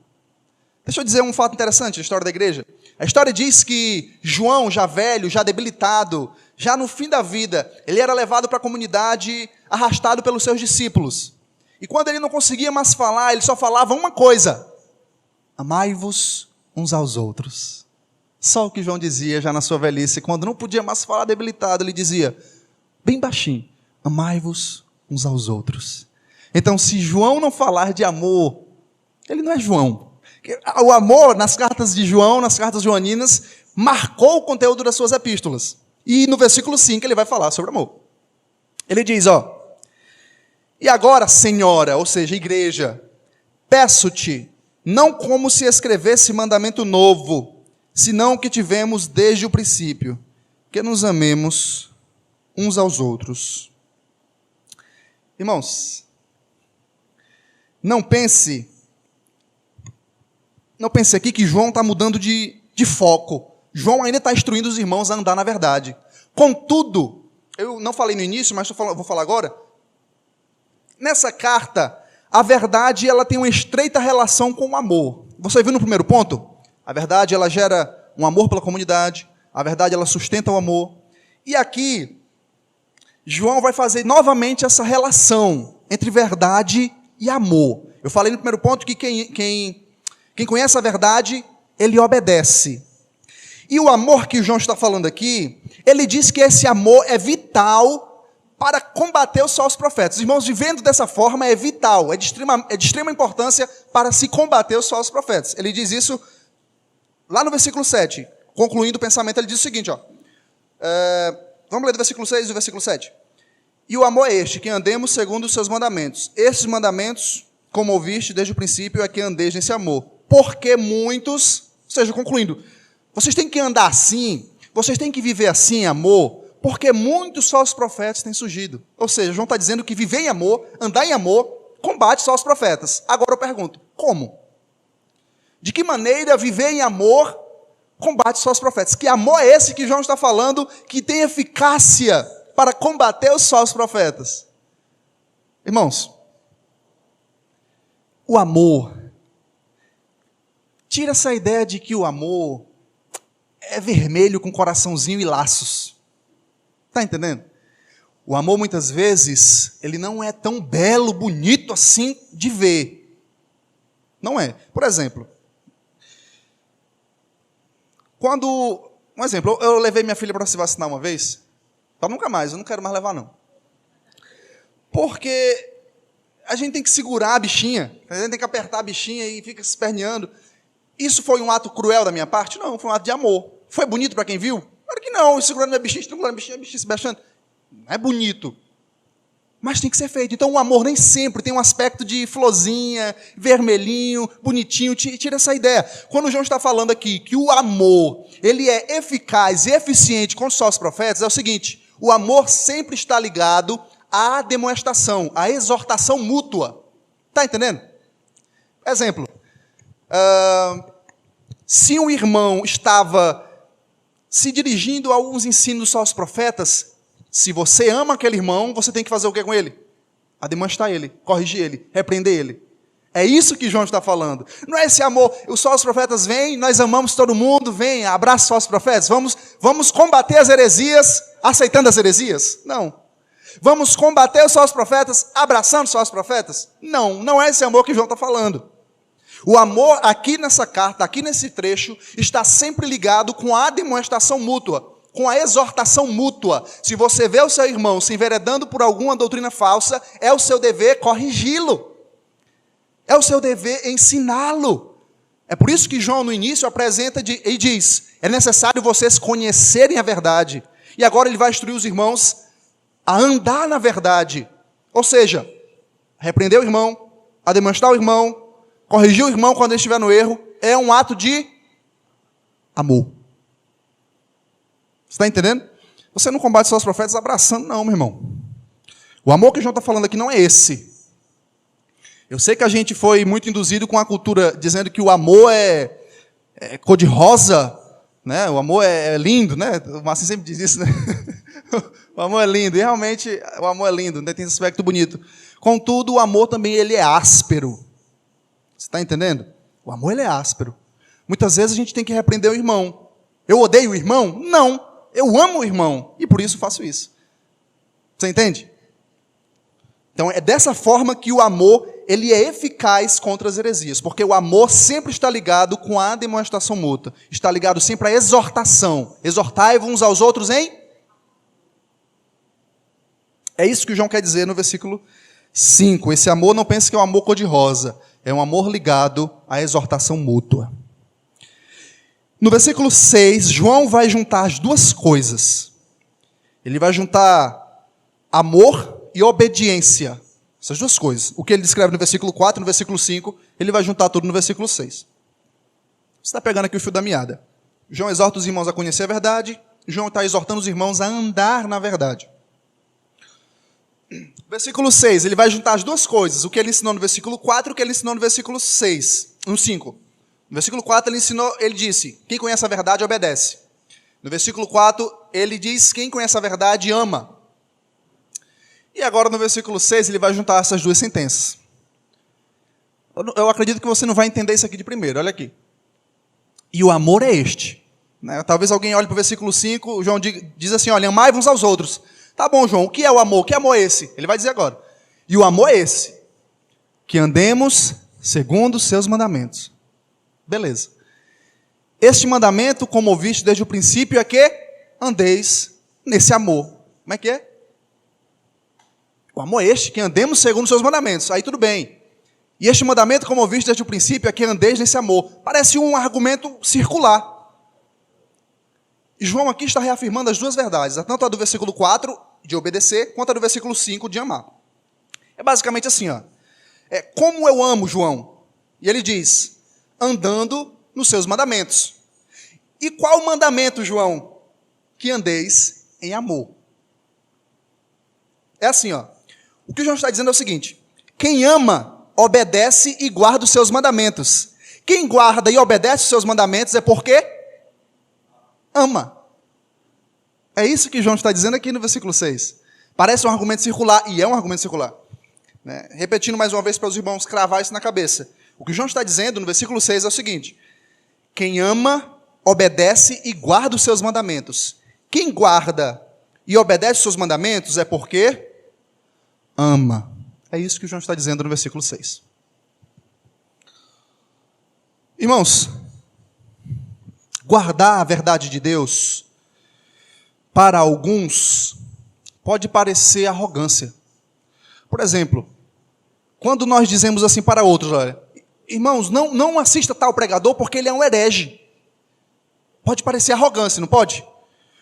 Speaker 1: Deixa eu dizer um fato interessante da história da igreja. A história diz que João, já velho, já debilitado, já no fim da vida, ele era levado para a comunidade, arrastado pelos seus discípulos. E quando ele não conseguia mais falar, ele só falava uma coisa: amai-vos uns aos outros. Só o que João dizia já na sua velhice, quando não podia mais falar debilitado, ele dizia, bem baixinho, amai-vos uns aos outros. Então, se João não falar de amor, ele não é João. O amor, nas cartas de João, nas cartas joaninas, marcou o conteúdo das suas epístolas. E no versículo 5 ele vai falar sobre amor. Ele diz, e agora, Senhora, ou seja, igreja, peço-te, não como se escrevesse mandamento novo, senão o que tivemos desde o princípio, que nos amemos uns aos outros. Irmãos, não pense aqui que João está mudando de foco. João ainda está instruindo os irmãos a andar na verdade. Contudo, eu não falei no início, mas vou falar agora. Nessa carta, a verdade ela tem uma estreita relação com o amor. Você viu no primeiro ponto? A verdade ela gera um amor pela comunidade. A verdade ela sustenta o amor. E aqui, João vai fazer novamente essa relação entre verdade e amor. Eu falei no primeiro ponto que quem conhece a verdade, ele obedece. E o amor que João está falando aqui, ele diz que esse amor é vital para combater os falsos profetas. Os irmãos, vivendo dessa forma é vital, é de extrema importância para se combater os falsos profetas. Ele diz isso lá no versículo 7. Concluindo o pensamento, ele diz o seguinte, vamos ler do versículo 6 e do versículo 7. E o amor é este, que andemos segundo os seus mandamentos. Esses mandamentos, como ouviste desde o princípio, é que andeis nesse amor. Porque muitos, ou seja, concluindo, vocês têm que andar assim, vocês têm que viver assim, amor, porque muitos falsos profetas têm surgido. Ou seja, João está dizendo que viver em amor, andar em amor, combate os falsos profetas. Agora eu pergunto, como? De que maneira viver em amor combate os falsos profetas? Que amor é esse que João está falando que tem eficácia para combater os falsos profetas? Irmãos, o amor, tira essa ideia de que o amor é vermelho com coraçãozinho e laços. Está entendendo? O amor, muitas vezes, ele não é tão belo, bonito assim de ver. Não é. Por exemplo, um exemplo, eu levei minha filha para se vacinar uma vez, para nunca mais, eu não quero mais levar não. Porque a gente tem que segurar a bichinha, a gente tem que apertar a bichinha e fica se esperneando. Isso foi um ato cruel da minha parte? Não, foi um ato de amor. Foi bonito para quem viu? Claro que não, segurando a bichinha, estrangulando a bichinha se baixando. Não é bonito. Mas tem que ser feito. Então o amor nem sempre tem um aspecto de florzinha, vermelhinho, bonitinho. Tira essa ideia. Quando o João está falando aqui que o amor, ele é eficaz e eficiente com os falsos profetas, é o seguinte, o amor sempre está ligado à demonstração, à exortação mútua. Está entendendo? Exemplo. Se um irmão estava se dirigindo a alguns ensinos dos falsos profetas, se você ama aquele irmão, você tem que fazer o que com ele? Admoestar ele, corrigir ele, repreender ele. É isso que João está falando. Não é esse amor, os falsos profetas vêm, nós amamos todo mundo, vem, abraça os falsos profetas, vamos combater as heresias, aceitando as heresias? Não. Vamos combater os falsos profetas, abraçando os falsos profetas? Não, não é esse amor que João está falando. O amor aqui nessa carta, aqui nesse trecho, está sempre ligado com a demonstração mútua, com a exortação mútua. Se você vê o seu irmão se enveredando por alguma doutrina falsa, é o seu dever corrigi-lo. É o seu dever ensiná-lo. É por isso que João, no início, apresenta e diz, é necessário vocês conhecerem a verdade. E agora ele vai instruir os irmãos a andar na verdade. Ou seja, repreender o irmão, a demonstrar o irmão, corrigir o irmão quando ele estiver no erro, é um ato de amor. Você está entendendo? Você não combate só os profetas abraçando, não, meu irmão. O amor que João está falando aqui não é esse. Eu sei que a gente foi muito induzido com a cultura dizendo que o amor é cor-de-rosa, né? O amor é lindo, né? O Marcinho sempre diz isso, né? O amor é lindo, e realmente o amor é lindo, né? Tem esse aspecto bonito. Contudo, o amor também ele é áspero. Você está entendendo? O amor ele é áspero. Muitas vezes a gente tem que repreender o irmão. Eu odeio o irmão? Não. Eu amo o irmão, e por isso faço isso. Você entende? Então é dessa forma que o amor ele é eficaz contra as heresias, porque o amor sempre está ligado com a demonstração mútua, está ligado sempre à exortação. Exortai-vos uns aos outros em... É isso que João quer dizer no versículo 5. Esse amor, não pense que é um amor cor-de-rosa, é um amor ligado à exortação mútua. No versículo 6, João vai juntar as duas coisas. Ele vai juntar amor e obediência. Essas duas coisas. O que ele descreve no versículo 4 e no versículo 5, ele vai juntar tudo no versículo 6. Você está pegando aqui o fio da meada. João exorta os irmãos a conhecer a verdade. João está exortando os irmãos a andar na verdade. Versículo 6, ele vai juntar as duas coisas. O que ele ensinou no versículo 4 e o que ele ensinou no versículo 6. No 5. No versículo 4 ele disse, quem conhece a verdade obedece. No versículo 4 ele diz, quem conhece a verdade ama. E agora no versículo 6 ele vai juntar essas duas sentenças. Eu acredito que você não vai entender isso aqui de primeiro, olha aqui. E o amor é este. Né? Talvez alguém olhe para o versículo 5, João diz assim, olha, amai-vos uns aos outros. Tá bom, João, o que é o amor? Que amor é esse? Ele vai dizer agora. E o amor é esse, que andemos segundo os seus mandamentos. Beleza. Este mandamento, como ouviste desde o princípio, é que andeis nesse amor. Como é que é? O amor é este, que andemos segundo os seus mandamentos. Aí tudo bem. E este mandamento, como ouviste desde o princípio, é que andeis nesse amor. Parece um argumento circular. E João aqui está reafirmando as duas verdades, tanto a do versículo 4, de obedecer, quanto a do versículo 5, de amar. É basicamente assim, ó. Como eu amo, João? E ele diz, andando nos seus mandamentos. E qual mandamento, João? Que andeis em amor. É assim, ó. O que João está dizendo é o seguinte, quem ama, obedece e guarda os seus mandamentos. Quem guarda e obedece os seus mandamentos é porque ama. É isso que João está dizendo aqui no versículo 6. Parece um argumento circular, e é um argumento circular. Né? Repetindo mais uma vez para os irmãos cravar isso na cabeça. O que João está dizendo no versículo 6 é o seguinte, quem ama, obedece e guarda os seus mandamentos. Quem guarda e obedece os seus mandamentos é porque ama. É isso que João está dizendo no versículo 6. Irmãos, guardar a verdade de Deus, para alguns, pode parecer arrogância. Por exemplo, quando nós dizemos assim para outros, olha, irmãos, não assista tal pregador porque ele é um herege. Pode parecer arrogância, não pode?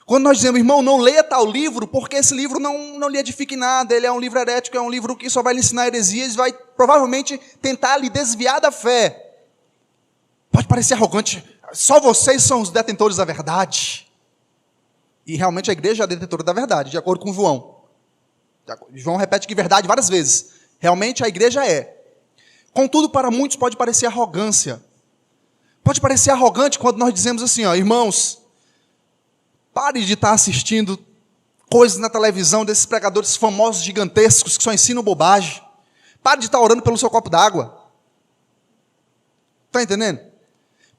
Speaker 1: Quando nós dizemos, irmão, não leia tal livro, porque esse livro não lhe edifica em nada, ele é um livro herético, é um livro que só vai lhe ensinar heresias e vai provavelmente tentar lhe desviar da fé. Pode parecer arrogante, só vocês são os detentores da verdade. E realmente a igreja é a detentora da verdade, de acordo com João. João repete que verdade várias vezes. Realmente a igreja é. Contudo, para muitos pode parecer arrogância. Pode parecer arrogante quando nós dizemos assim, ó, irmãos, pare de estar assistindo coisas na televisão desses pregadores famosos, gigantescos, que só ensinam bobagem. Pare de estar orando pelo seu copo d'água. Está entendendo?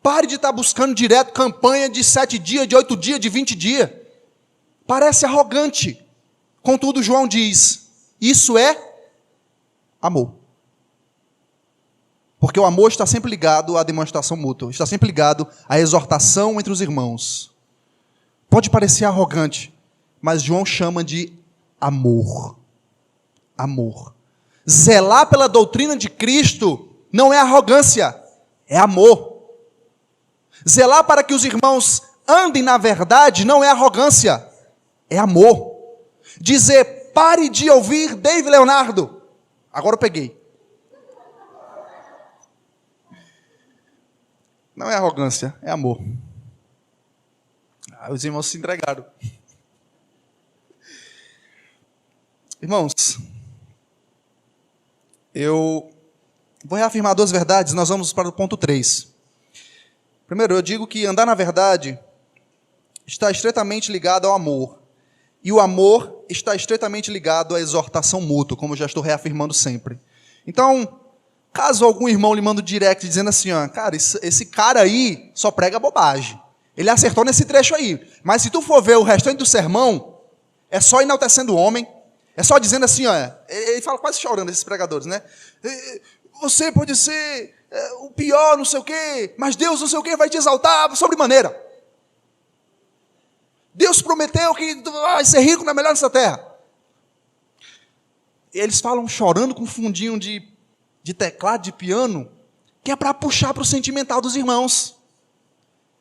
Speaker 1: Pare de estar buscando direto campanha de 7 dias, de 8 dias, de 20 dias. Parece arrogante. Contudo, João diz, isso é amor. Porque o amor está sempre ligado à demonstração mútua, está sempre ligado à exortação entre os irmãos. Pode parecer arrogante, mas João chama de amor. Amor. Zelar pela doutrina de Cristo não é arrogância, é amor. Zelar para que os irmãos andem na verdade não é arrogância, é amor. Dizer, pare de ouvir David Leonardo. Agora eu peguei. Não é arrogância, é amor. Os irmãos se entregaram. Irmãos, eu vou reafirmar 2 verdades, nós vamos para o ponto 3. Primeiro, eu digo que andar na verdade está estreitamente ligado ao amor. E o amor está estreitamente ligado à exortação mútua, como eu já estou reafirmando sempre. Então, caso algum irmão lhe manda um direct dizendo assim, ó, cara, esse cara aí só prega bobagem. Ele acertou nesse trecho aí. Mas se tu for ver o restante do sermão, é só enaltecendo o homem, é só dizendo assim, ó, ele fala quase chorando, esses pregadores, né? Você pode ser o pior, não sei o quê, mas Deus, não sei o quê, vai te exaltar sobremaneira. Deus prometeu que vai ser rico na melhor dessa terra. Eles falam chorando com um fundinho de teclado, de piano, que é para puxar para o sentimental dos irmãos.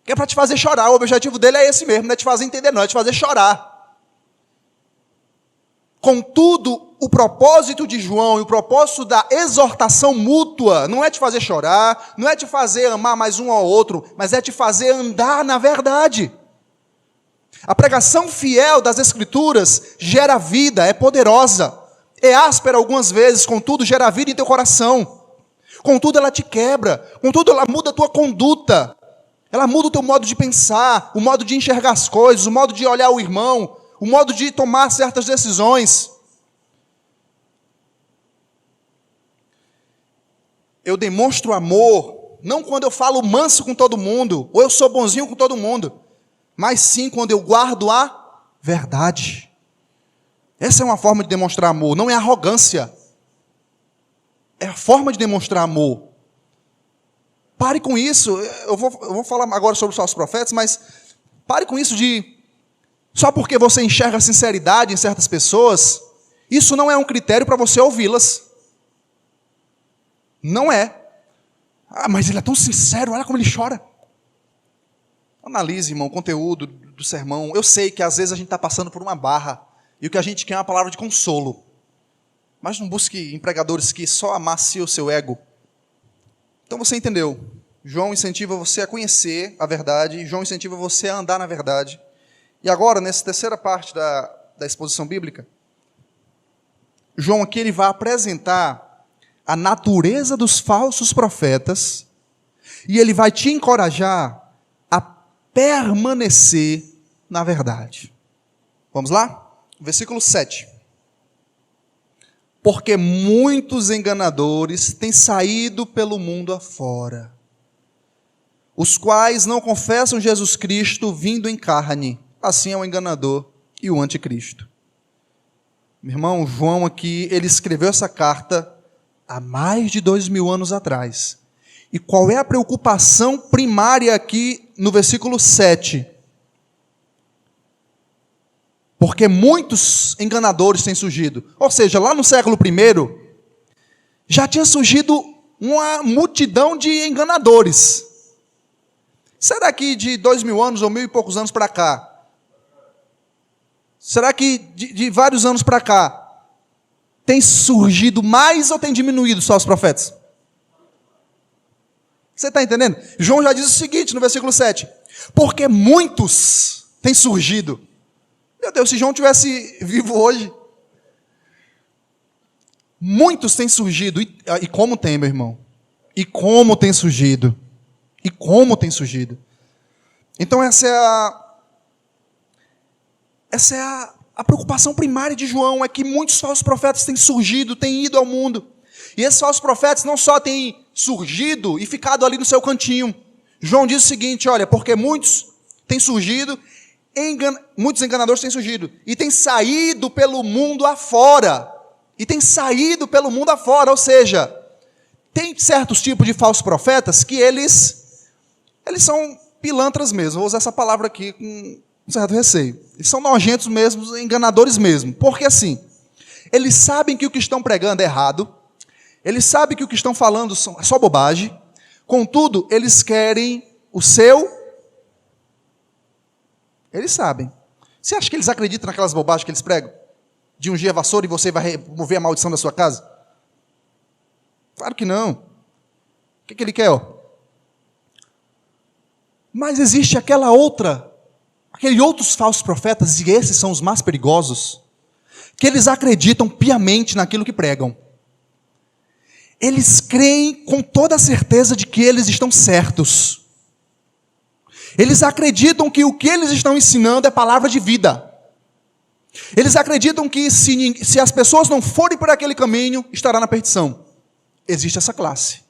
Speaker 1: Que é para te fazer chorar. O objetivo dele é esse mesmo, não é te fazer entender, não, é te fazer chorar. Contudo, o propósito de João e o propósito da exortação mútua não é te fazer chorar, não é te fazer amar mais um ao outro, mas é te fazer andar na verdade. A pregação fiel das Escrituras gera vida, é poderosa, é áspera algumas vezes, contudo gera vida em teu coração. Contudo ela te quebra, contudo ela muda a tua conduta, ela muda o teu modo de pensar, o modo de enxergar as coisas, o modo de olhar o irmão, o modo de tomar certas decisões. Eu demonstro amor, não quando eu falo manso com todo mundo, ou eu sou bonzinho com todo mundo, mas sim quando eu guardo a verdade. Essa é uma forma de demonstrar amor, não é arrogância. É a forma de demonstrar amor. Pare com isso, eu vou falar agora sobre os falsos profetas, mas pare com isso de, só porque você enxerga sinceridade em certas pessoas, isso não é um critério para você ouvi-las. Não é. Ah, mas ele é tão sincero, olha como ele chora. Analise, irmão, o conteúdo do sermão. Eu sei que às vezes a gente está passando por uma barra, e o que a gente quer é uma palavra de consolo. Mas não busque empregadores que só amaciam o seu ego. Então você entendeu. João incentiva você a conhecer a verdade, João incentiva você a andar na verdade. E agora, nessa terceira parte da exposição bíblica, João aqui ele vai apresentar a natureza dos falsos profetas e ele vai te encorajar a permanecer na verdade. Vamos lá? Versículo 7. Porque muitos enganadores têm saído pelo mundo afora, os quais não confessam Jesus Cristo vindo em carne. Assim é o enganador e o anticristo. Meu irmão, João aqui, ele escreveu essa carta há mais de 2000 anos atrás. E qual é a preocupação primária aqui no versículo 7? Porque muitos enganadores têm surgido. Ou seja, lá no século I, já tinha surgido uma multidão de enganadores. Será que de 2000 anos ou 1000 e poucos anos para cá? Será que de vários anos para cá tem surgido mais ou tem diminuído só os profetas? Você está entendendo? João já diz o seguinte no versículo 7. Porque muitos têm surgido. Meu Deus, se João tivesse vivo hoje. Muitos têm surgido. E como tem, meu irmão? E como tem surgido? E como tem surgido? Então essa é a preocupação primária de João, é que muitos falsos profetas têm surgido, têm ido ao mundo. E esses falsos profetas não só têm surgido e ficado ali no seu cantinho. João diz o seguinte, olha, porque muitos têm surgido, muitos enganadores têm surgido, e têm saído pelo mundo afora. Ou seja, tem certos tipos de falsos profetas que eles são pilantras mesmo, vou usar essa palavra aqui com um certo receio. Eles são nojentos mesmo, enganadores mesmo. Porque assim, eles sabem que o que estão pregando é errado, eles sabem que o que estão falando é só bobagem, contudo, eles querem o seu... Eles sabem. Você acha que eles acreditam naquelas bobagens que eles pregam? De ungir a vassoura e você vai remover a maldição da sua casa? Claro que não. O que ele quer? Mas existe aqueles outros falsos profetas, e esses são os mais perigosos, que eles acreditam piamente naquilo que pregam. Eles creem com toda a certeza de que eles estão certos. Eles acreditam que o que eles estão ensinando é palavra de vida. Eles acreditam que se as pessoas não forem por aquele caminho, estará na perdição. Existe essa classe.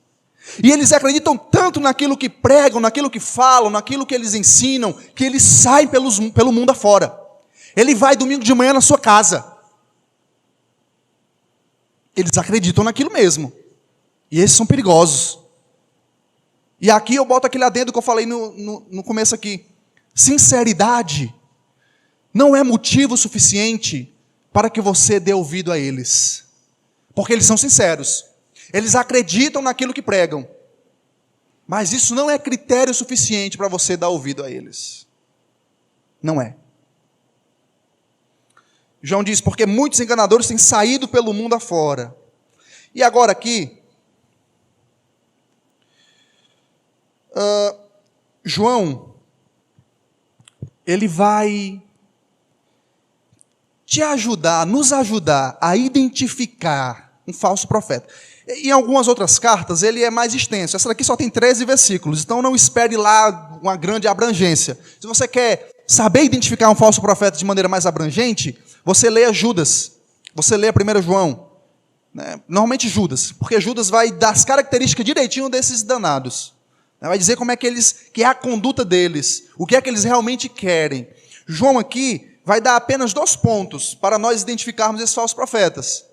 Speaker 1: E eles acreditam tanto naquilo que pregam, naquilo que falam, naquilo que eles ensinam, que eles saem pelo mundo afora. Ele vai domingo de manhã na sua casa. Eles acreditam naquilo mesmo. E esses são perigosos. E aqui eu boto aquele adendo que eu falei no começo aqui. Sinceridade não é motivo suficiente para que você dê ouvido a eles. Porque eles são sinceros. Eles acreditam naquilo que pregam. Mas isso não é critério suficiente para você dar ouvido a eles. Não é. João diz, porque muitos enganadores têm saído pelo mundo afora. E agora aqui, João, ele vai nos ajudar a identificar um falso profeta. Em algumas outras cartas, ele é mais extenso. Essa daqui só tem 13 versículos, então não espere lá uma grande abrangência. Se você quer saber identificar um falso profeta de maneira mais abrangente, você leia Judas, você leia 1 João. Né? Normalmente Judas, porque Judas vai dar as características direitinho desses danados. Vai dizer como é que é a conduta deles, o que é que eles realmente querem. João aqui vai dar apenas 2 pontos para nós identificarmos esses falsos profetas.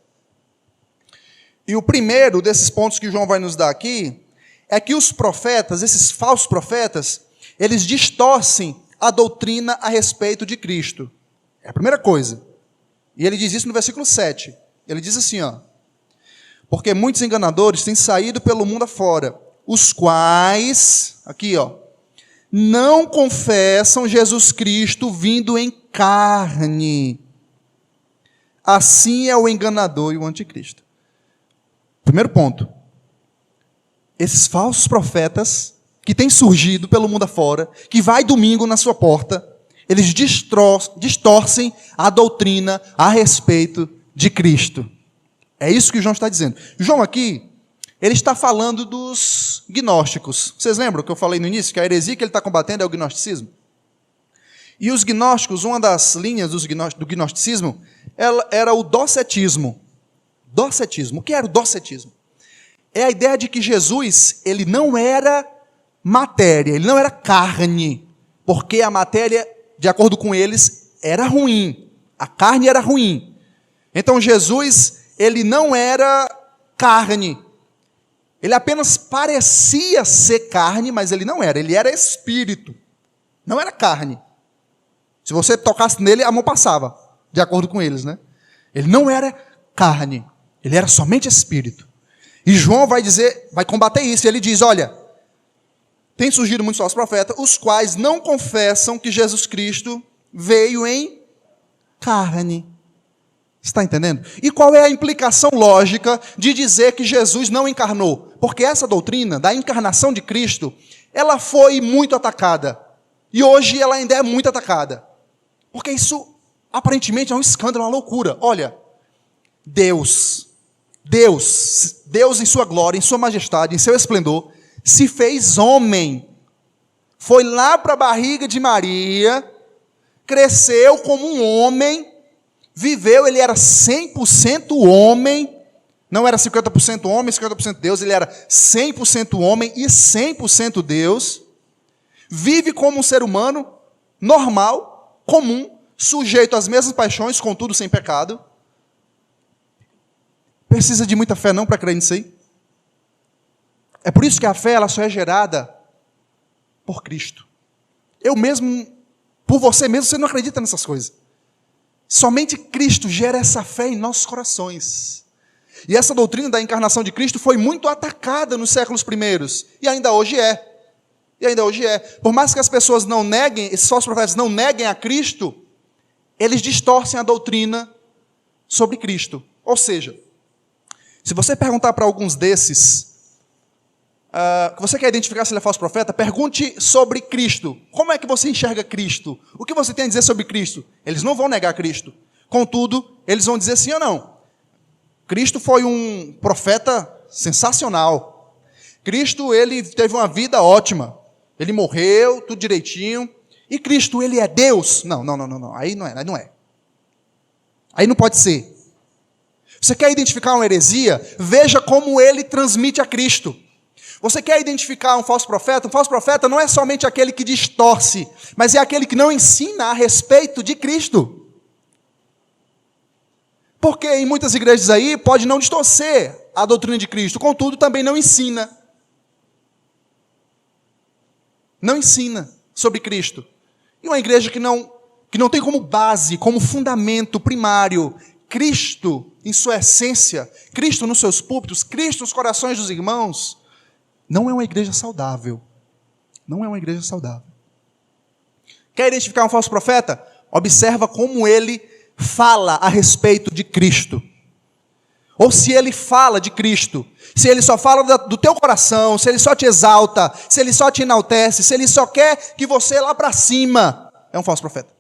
Speaker 1: E o primeiro desses pontos que João vai nos dar aqui, é que os profetas, esses falsos profetas, eles distorcem a doutrina a respeito de Cristo. É a primeira coisa. E ele diz isso no versículo 7. Ele diz assim, porque muitos enganadores têm saído pelo mundo afora, os quais, aqui não confessam Jesus Cristo vindo em carne. Assim é o enganador e o anticristo. Primeiro ponto. Esses falsos profetas que têm surgido pelo mundo afora, que vai domingo na sua porta, eles distorcem a doutrina a respeito de Cristo. É isso que João está dizendo. João aqui, ele está falando dos gnósticos. Vocês lembram que eu falei no início que a heresia que ele está combatendo é o gnosticismo? E os gnósticos, uma das linhas do gnosticismo, era o docetismo. Docetismo. O que era o docetismo? É a ideia de que Jesus, ele não era matéria, ele não era carne, porque a matéria, de acordo com eles, era ruim. A carne era ruim. Então Jesus, ele não era carne. Ele apenas parecia ser carne, mas ele não era. Ele era espírito. Não era carne. Se você tocasse nele, a mão passava, de acordo com eles, né? Ele não era carne. Ele era somente espírito. E João vai combater isso. Ele diz, olha, tem surgido muitos falsos profetas, os quais não confessam que Jesus Cristo veio em carne. Você está entendendo? E qual é a implicação lógica de dizer que Jesus não encarnou? Porque essa doutrina da encarnação de Cristo, ela foi muito atacada. E hoje ela ainda é muito atacada. Porque isso, aparentemente, é um escândalo, uma loucura. Olha, Deus em sua glória, em sua majestade, em seu esplendor, se fez homem. Foi lá para a barriga de Maria, cresceu como um homem, viveu, ele era 100% homem, Não era 50% homem, 50% Deus, ele era 100% homem e 100% Deus. Vive como um ser humano, normal, comum, sujeito às mesmas paixões, contudo sem pecado. Precisa de muita fé não para crer nisso aí? É por isso que a fé ela só é gerada por Cristo. Eu mesmo, por você mesmo, você não acredita nessas coisas. Somente Cristo gera essa fé em nossos corações. E essa doutrina da encarnação de Cristo foi muito atacada nos séculos primeiros. E ainda hoje é. Por mais que as pessoas não neguem, esses falsos profetas não neguem a Cristo, eles distorcem a doutrina sobre Cristo. Ou seja, se você perguntar para alguns desses, que você quer identificar se ele é falso profeta, pergunte sobre Cristo. Como é que você enxerga Cristo? O que você tem a dizer sobre Cristo? Eles não vão negar Cristo. Contudo, eles vão dizer sim ou não. Cristo foi um profeta sensacional. Cristo, ele teve uma vida ótima. Ele morreu, tudo direitinho. E Cristo, ele é Deus? Não. Aí não é. Aí não pode ser. Você quer identificar uma heresia? Veja como ele transmite a Cristo. Você quer identificar um falso profeta? Um falso profeta não é somente aquele que distorce, mas é aquele que não ensina a respeito de Cristo. Porque em muitas igrejas aí pode não distorcer a doutrina de Cristo, contudo também não ensina. Não ensina sobre Cristo. E uma igreja que não tem como base, como fundamento primário, Cristo em sua essência, Cristo nos seus púlpitos, Cristo nos corações dos irmãos, não é uma igreja saudável. Não é uma igreja saudável. Quer identificar um falso profeta? Observa como ele fala a respeito de Cristo. Ou se ele fala de Cristo, se ele só fala do teu coração, se ele só te exalta, se ele só te enaltece, se ele só quer que você lá para cima, é um falso profeta.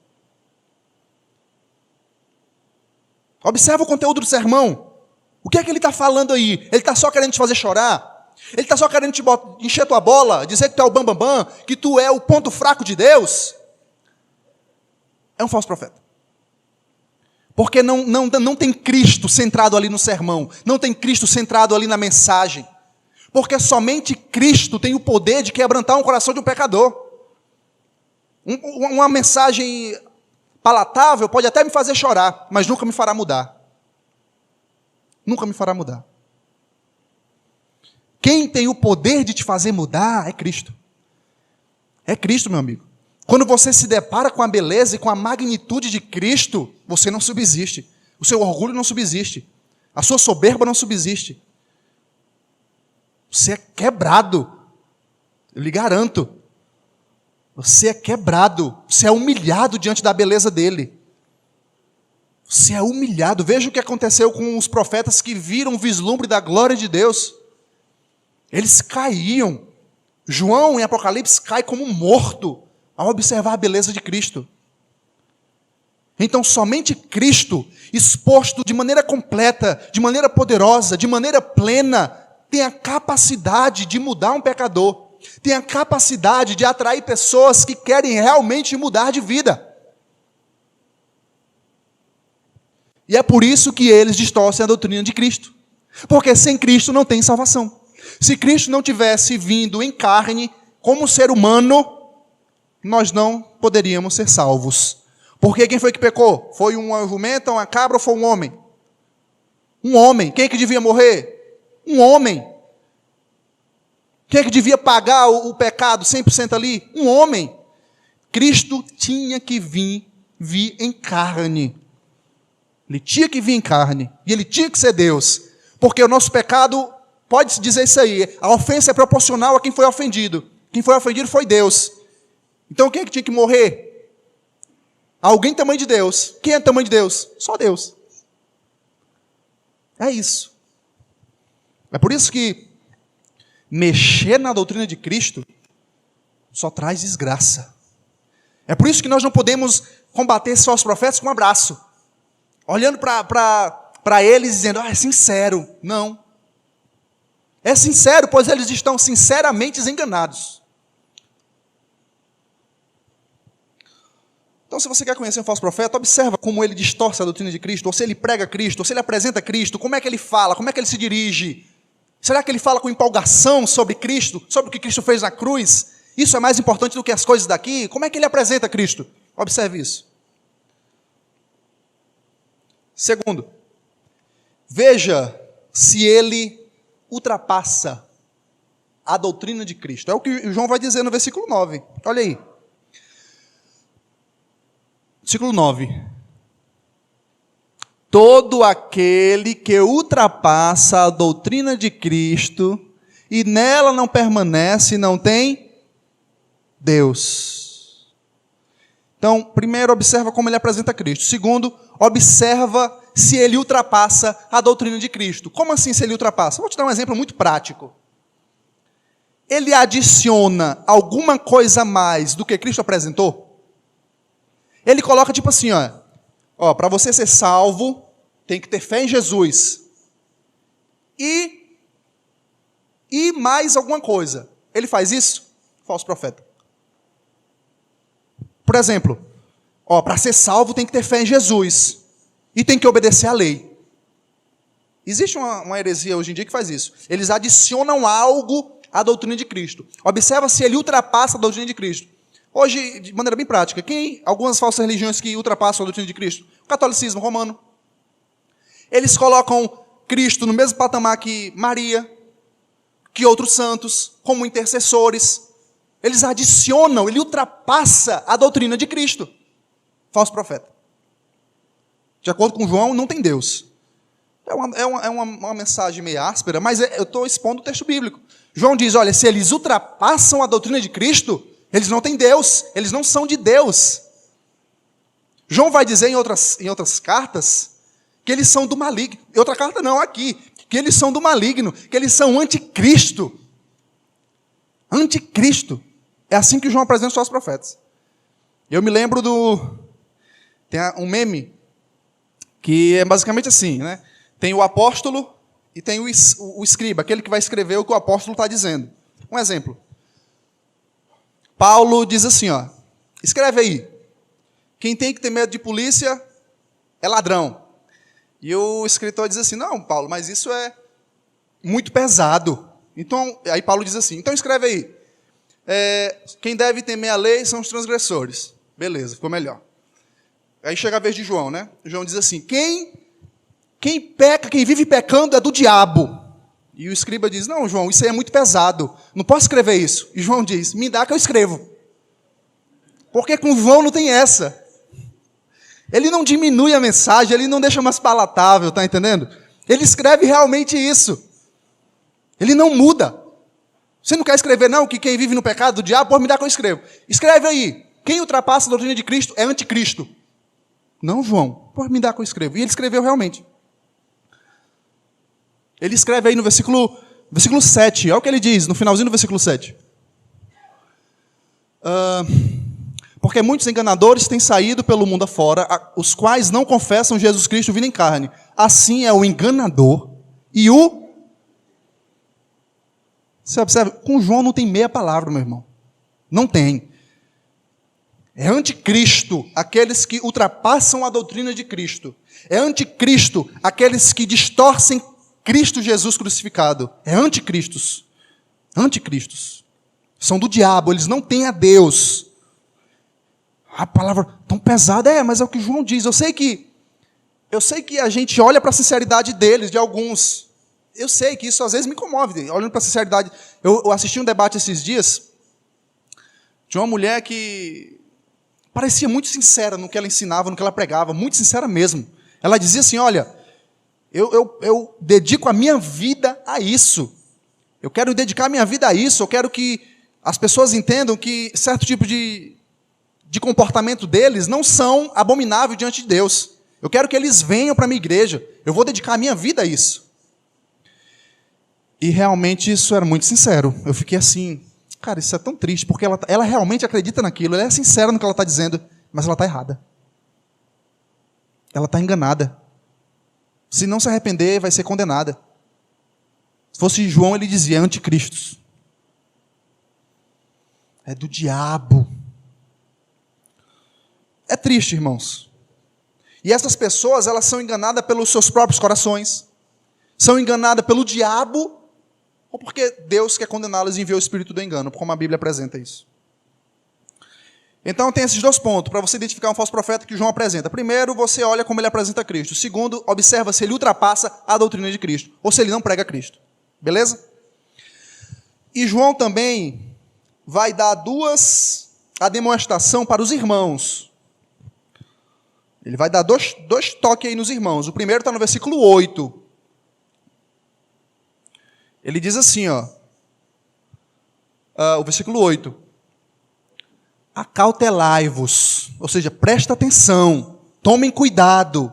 Speaker 1: Observa o conteúdo do sermão. O que é que ele está falando aí? Ele está só querendo te fazer chorar? Ele está só querendo te encher tua bola, dizer que tu é o bambambam, que tu é o ponto fraco de Deus? É um falso profeta. Porque não tem Cristo centrado ali no sermão, não tem Cristo centrado ali na mensagem. Porque somente Cristo tem o poder de quebrantar um coração de um pecador. Uma mensagem palatável pode até me fazer chorar, mas nunca me fará mudar. Nunca me fará mudar. Quem tem o poder de te fazer mudar é Cristo. É Cristo, meu amigo. Quando você se depara com a beleza e com a magnitude de Cristo, você não subsiste. O seu orgulho não subsiste. A sua soberba não subsiste. Você é quebrado. Eu lhe garanto. Você é quebrado. Você é humilhado diante da beleza dele. Você é humilhado. Veja o que aconteceu com os profetas que viram o vislumbre da glória de Deus. Eles caíam. João, em Apocalipse, cai como morto ao observar a beleza de Cristo. Então, somente Cristo, exposto de maneira completa, de maneira poderosa, de maneira plena, tem a capacidade de mudar um pecador, tem a capacidade de atrair pessoas que querem realmente mudar de vida. E é por isso que eles distorcem a doutrina de Cristo. Porque sem Cristo não tem salvação. Se Cristo não tivesse vindo em carne, como ser humano, nós não poderíamos ser salvos. Porque quem foi que pecou? Foi uma jumenta, uma cabra ou foi um homem? Um homem. Quem é que devia morrer? Um homem. Quem é que devia pagar o pecado 100% ali? Um homem. Cristo tinha que vir em carne. Ele tinha que vir em carne. E ele tinha que ser Deus. Porque o nosso pecado, pode-se dizer isso aí, a ofensa é proporcional a quem foi ofendido. Quem foi ofendido foi Deus. Então quem é que tinha que morrer? Alguém tamanho de Deus. Quem é tamanho de Deus? Só Deus. É isso. É por isso que mexer na doutrina de Cristo só traz desgraça. É por isso que nós não podemos combater esses falsos profetas com um abraço. Olhando para eles dizendo, é sincero. Não. É sincero, pois eles estão sinceramente enganados. Então, se você quer conhecer um falso profeta, observa como ele distorce a doutrina de Cristo, ou se ele prega Cristo, ou se ele apresenta Cristo, como é que ele fala, como é que ele se dirige. Será que ele fala com empolgação sobre Cristo, sobre o que Cristo fez na cruz? Isso é mais importante do que as coisas daqui? Como é que ele apresenta Cristo? Observe isso. Segundo, veja se ele ultrapassa a doutrina de Cristo. É o que João vai dizer no versículo 9. Olha aí. Versículo 9. Todo aquele que ultrapassa a doutrina de Cristo e nela não permanece, não tem Deus. Então, primeiro, observa como ele apresenta Cristo. Segundo, observa se ele ultrapassa a doutrina de Cristo. Como assim se ele ultrapassa? Vou te dar um exemplo muito prático. Ele adiciona alguma coisa a mais do que Cristo apresentou? Ele coloca tipo assim, ó, para você ser salvo, tem que ter fé em Jesus. E mais alguma coisa. Ele faz isso? Falso profeta. Por exemplo, para ser salvo tem que ter fé em Jesus. E tem que obedecer à lei. Existe uma heresia hoje em dia que faz isso. Eles adicionam algo à doutrina de Cristo. Observa se ele ultrapassa a doutrina de Cristo. Hoje, de maneira bem prática, algumas falsas religiões que ultrapassam a doutrina de Cristo? O catolicismo romano. Eles colocam Cristo no mesmo patamar que Maria, que outros santos, como intercessores. Eles adicionam, ele ultrapassa a doutrina de Cristo. Falso profeta. De acordo com João, não tem Deus. É uma mensagem meio áspera, mas eu estou expondo o texto bíblico. João diz, olha, se eles ultrapassam a doutrina de Cristo, eles não têm Deus, eles não são de Deus. João vai dizer em outras cartas que eles são do maligno. Em outra carta não, aqui. Que eles são do maligno, que eles são anticristo. Anticristo. É assim que João apresenta os falsos profetas. Eu me lembro tem um meme que é basicamente assim, né? Tem o apóstolo e tem o escriba, aquele que vai escrever o que o apóstolo está dizendo. Um exemplo. Paulo diz assim, escreve aí. Quem tem que ter medo de polícia é ladrão. E o escritor diz assim, não, Paulo, mas isso é muito pesado. Então, aí Paulo diz assim, então escreve aí. Quem deve temer a lei são os transgressores. Beleza, ficou melhor. Aí chega a vez de João, né? João diz assim, quem peca, quem vive pecando é do diabo. E o escriba diz, não, João, isso aí é muito pesado. Não posso escrever isso. E João diz, me dá que eu escrevo. Porque com João não tem essa. Ele não diminui a mensagem, ele não deixa mais palatável, tá entendendo? Ele escreve realmente isso. Ele não muda. Você não quer escrever, não, que quem vive no pecado do diabo, me dá que eu escrevo. Escreve aí. Quem ultrapassa a doutrina de Cristo é anticristo. Não, João, me dá que eu escrevo. E ele escreveu realmente. Ele escreve aí no versículo 7. Olha o que ele diz, no finalzinho do versículo 7. Porque muitos enganadores têm saído pelo mundo afora, os quais não confessam Jesus Cristo vindo em carne. Assim é o enganador e o... Você observa, com João não tem meia palavra, meu irmão. Não tem. É anticristo aqueles que ultrapassam a doutrina de Cristo. É anticristo aqueles que distorcem Cristo Jesus crucificado. É anticristos. Anticristos. São do diabo, eles não têm a Deus. A palavra tão pesada, mas é o que João diz. Eu sei que a gente olha para a sinceridade deles, de alguns. Eu sei que isso às vezes me comove, olhando para a sinceridade. Eu assisti um debate esses dias de uma mulher que parecia muito sincera no que ela ensinava, no que ela pregava, muito sincera mesmo. Ela dizia assim, olha, eu dedico a minha vida a isso. Eu quero dedicar a minha vida a isso. Eu quero que as pessoas entendam que certo tipo de comportamento deles não são abomináveis diante de Deus. Eu quero que eles venham para a minha igreja. Eu vou dedicar a minha vida a isso. E realmente isso era muito sincero. Eu fiquei assim, cara, isso é tão triste, porque ela realmente acredita naquilo, ela é sincera no que ela está dizendo, mas ela está errada. Ela está enganada. Se não se arrepender, vai ser condenada. Se fosse João, ele dizia, anticristos. É do diabo. É triste, irmãos. E essas pessoas, elas são enganadas pelos seus próprios corações, são enganadas pelo diabo, ou porque Deus quer condená-las e enviou o espírito do engano, como a Bíblia apresenta isso. Então tem esses dois pontos, para você identificar um falso profeta que João apresenta. Primeiro, você olha como ele apresenta Cristo. Segundo, observa se ele ultrapassa a doutrina de Cristo, ou se ele não prega Cristo. Beleza? E João também vai dar a demonstração para os irmãos. Ele vai dar dois toques aí nos irmãos. O primeiro está no versículo 8. Ele diz assim, o versículo 8. Acautelai-vos, ou seja, presta atenção, tomem cuidado,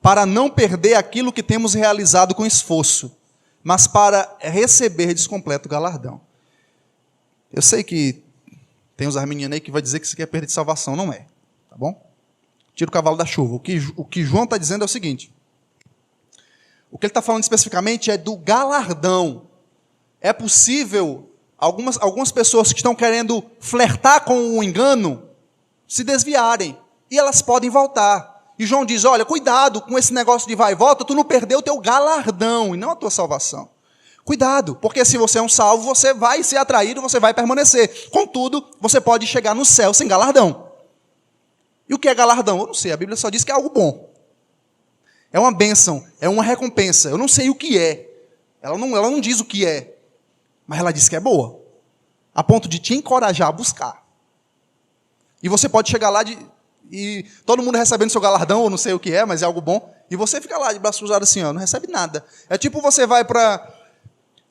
Speaker 1: para não perder aquilo que temos realizado com esforço, mas para receber completo galardão. Eu sei que tem uns arminianos aí que vai dizer que isso aqui é perda de salvação, não é, tá bom? Tira o cavalo da chuva. O que João está dizendo é o seguinte, o que ele está falando especificamente é do galardão. É possível algumas pessoas que estão querendo flertar com o engano se desviarem. E elas podem voltar. E João diz, olha, cuidado com esse negócio de vai e volta, tu não perdeu o teu galardão e não a tua salvação. Cuidado, porque se você é um salvo, você vai ser atraído, você vai permanecer. Contudo, você pode chegar no céu sem galardão. E o que é galardão? Eu não sei, a Bíblia só diz que é algo bom. É uma bênção, é uma recompensa. Eu não sei o que é. Ela não diz o que é. Mas ela diz que é boa, a ponto de te encorajar a buscar. E você pode chegar lá e todo mundo recebendo seu galardão, ou não sei o que é, mas é algo bom, e você fica lá de braço cruzado assim, não recebe nada. É tipo você vai para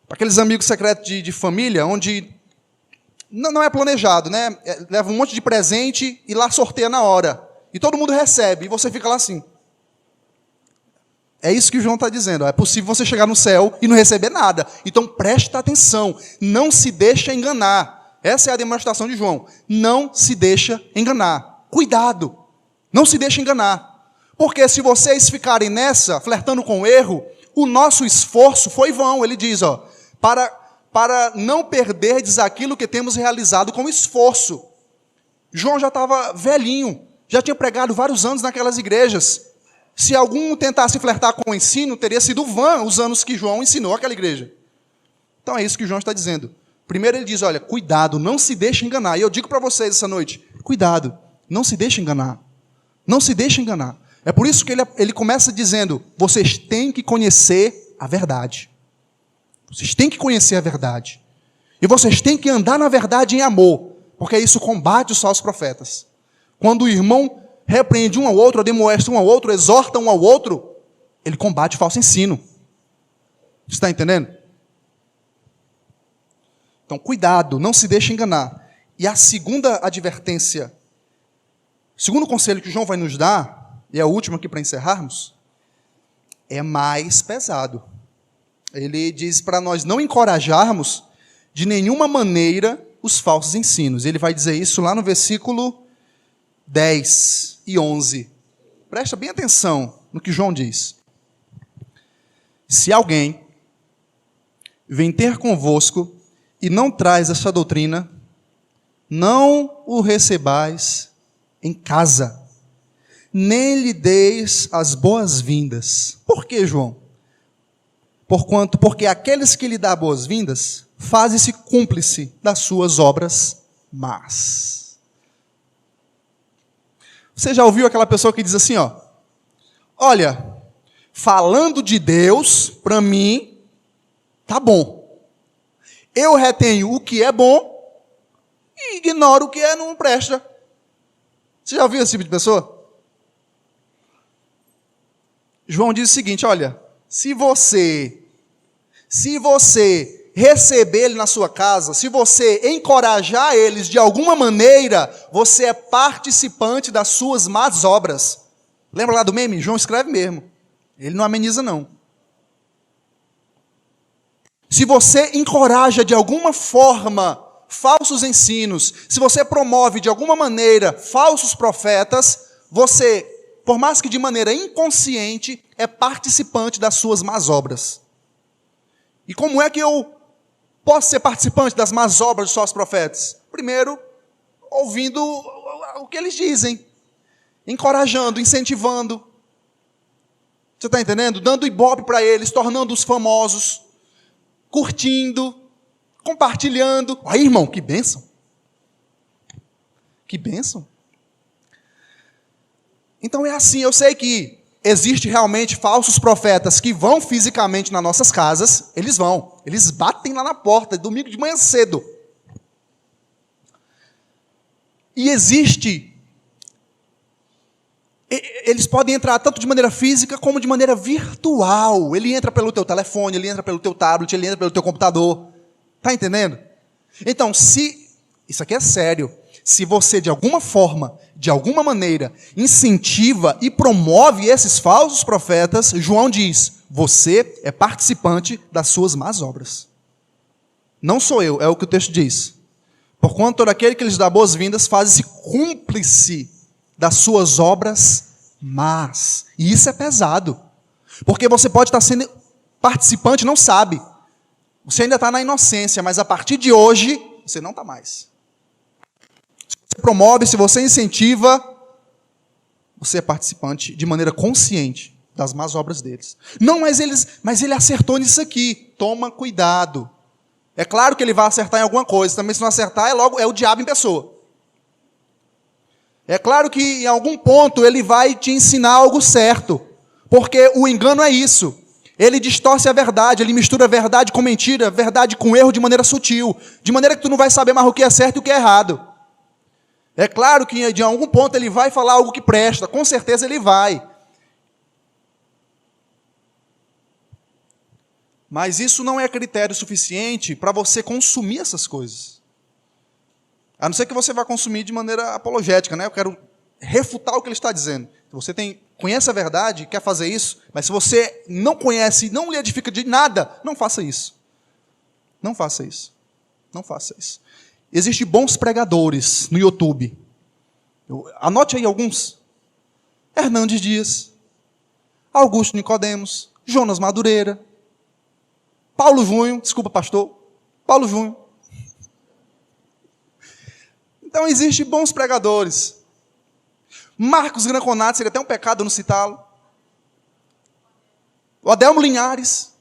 Speaker 1: aqueles amigos secretos de família, onde não é planejado, né? Leva um monte de presente e lá sorteia na hora. E todo mundo recebe, e você fica lá assim. É isso que o João está dizendo. É possível você chegar no céu e não receber nada. Então presta atenção. Não se deixa enganar. Essa é a demonstração de João. Não se deixa enganar. Cuidado. Não se deixa enganar. Porque se vocês ficarem nessa, flertando com o erro, o nosso esforço foi vão. Ele diz, para não perderdes aquilo que temos realizado com esforço. João já estava velhinho. Já tinha pregado vários anos naquelas igrejas. Se algum tentasse flertar com o ensino, teria sido vã os anos que João ensinou aquela igreja. Então é isso que João está dizendo. Primeiro ele diz, olha, cuidado, não se deixe enganar. E eu digo para vocês essa noite, cuidado, não se deixe enganar. Não se deixe enganar. É por isso que ele começa dizendo, vocês têm que conhecer a verdade. Vocês têm que conhecer a verdade. E vocês têm que andar na verdade em amor, porque isso combate os falsos profetas. Quando o irmão repreende um ao outro, admoesta um ao outro, exorta um ao outro, ele combate o falso ensino. Você está entendendo? Então, cuidado, não se deixe enganar. E a segunda advertência, o segundo conselho que João vai nos dar, e é o último aqui para encerrarmos, é mais pesado. Ele diz para nós não encorajarmos de nenhuma maneira os falsos ensinos. Ele vai dizer isso lá no versículo 10 e 11. Presta bem atenção no que João diz. Se alguém vem ter convosco e não traz essa doutrina, não o recebais em casa, nem lhe deis as boas-vindas. Por que, João? Porque aqueles que lhe dão boas-vindas fazem-se cúmplice das suas obras más. Você já ouviu aquela pessoa que diz assim, olha, falando de Deus, para mim, tá bom. Eu retenho o que é bom e ignoro o que não presta. Você já ouviu esse tipo de pessoa? João diz o seguinte, olha, se você receber ele na sua casa, se você encorajar eles de alguma maneira, você é participante das suas más obras. Lembra lá do meme? João escreve mesmo. Ele não ameniza, não. Se você encoraja de alguma forma falsos ensinos, se você promove de alguma maneira falsos profetas, você, por mais que de maneira inconsciente, é participante das suas más obras. E como é que eu posso ser participante das más obras dos falsos profetas? Primeiro, ouvindo o que eles dizem. encorajando, incentivando. Você está entendendo? Dando ibope para eles, tornando-os famosos, curtindo, compartilhando. Aí, irmão, que bênção. Que bênção. Então é assim, eu sei que existe realmente falsos profetas que vão fisicamente nas nossas casas, eles vão, eles batem lá na porta, domingo de manhã cedo. E existe, eles podem entrar tanto de maneira física como de maneira virtual. Ele entra pelo teu telefone, ele entra pelo teu tablet, ele entra pelo teu computador. Está entendendo? Então, isso aqui é sério. Se você, de alguma forma, de alguma maneira, incentiva e promove esses falsos profetas, João diz, você é participante das suas más obras. Não sou eu, é o que o texto diz. Porquanto todo aquele que lhes dá boas-vindas faz-se cúmplice das suas obras más. E isso é pesado. Porque você pode estar sendo participante e não sabe. Você ainda está na inocência, mas a partir de hoje, você não está mais. Se você promove, se você incentiva, você é participante de maneira consciente das más obras deles. Não, mas ele acertou nisso aqui. Toma cuidado. É claro que ele vai acertar em alguma coisa. Também se não acertar, é o diabo em pessoa. É claro que em algum ponto ele vai te ensinar algo certo. Porque o engano é isso. Ele distorce a verdade, ele mistura verdade com mentira, verdade com erro de maneira sutil. De maneira que tu não vai saber mais o que é certo e o que é errado. É claro que de algum ponto ele vai falar algo que presta. Com certeza ele vai. Mas isso não é critério suficiente para você consumir essas coisas. A não ser que você vá consumir de maneira apologética, né? Eu quero refutar o que ele está dizendo. Se você conhece a verdade, quer fazer isso, mas se você não conhece, não lhe edifica de nada, não faça isso. Não faça isso. Não faça isso. Existem bons pregadores no YouTube. Anote aí alguns. Hernandes Dias, Augusto Nicodemos, Jonas Madureira, Paulo Júnior, desculpa, pastor, Paulo Júnior. Então, existem bons pregadores. Marcos Granconato, seria até um pecado não citá-lo. O Adelmo Linhares.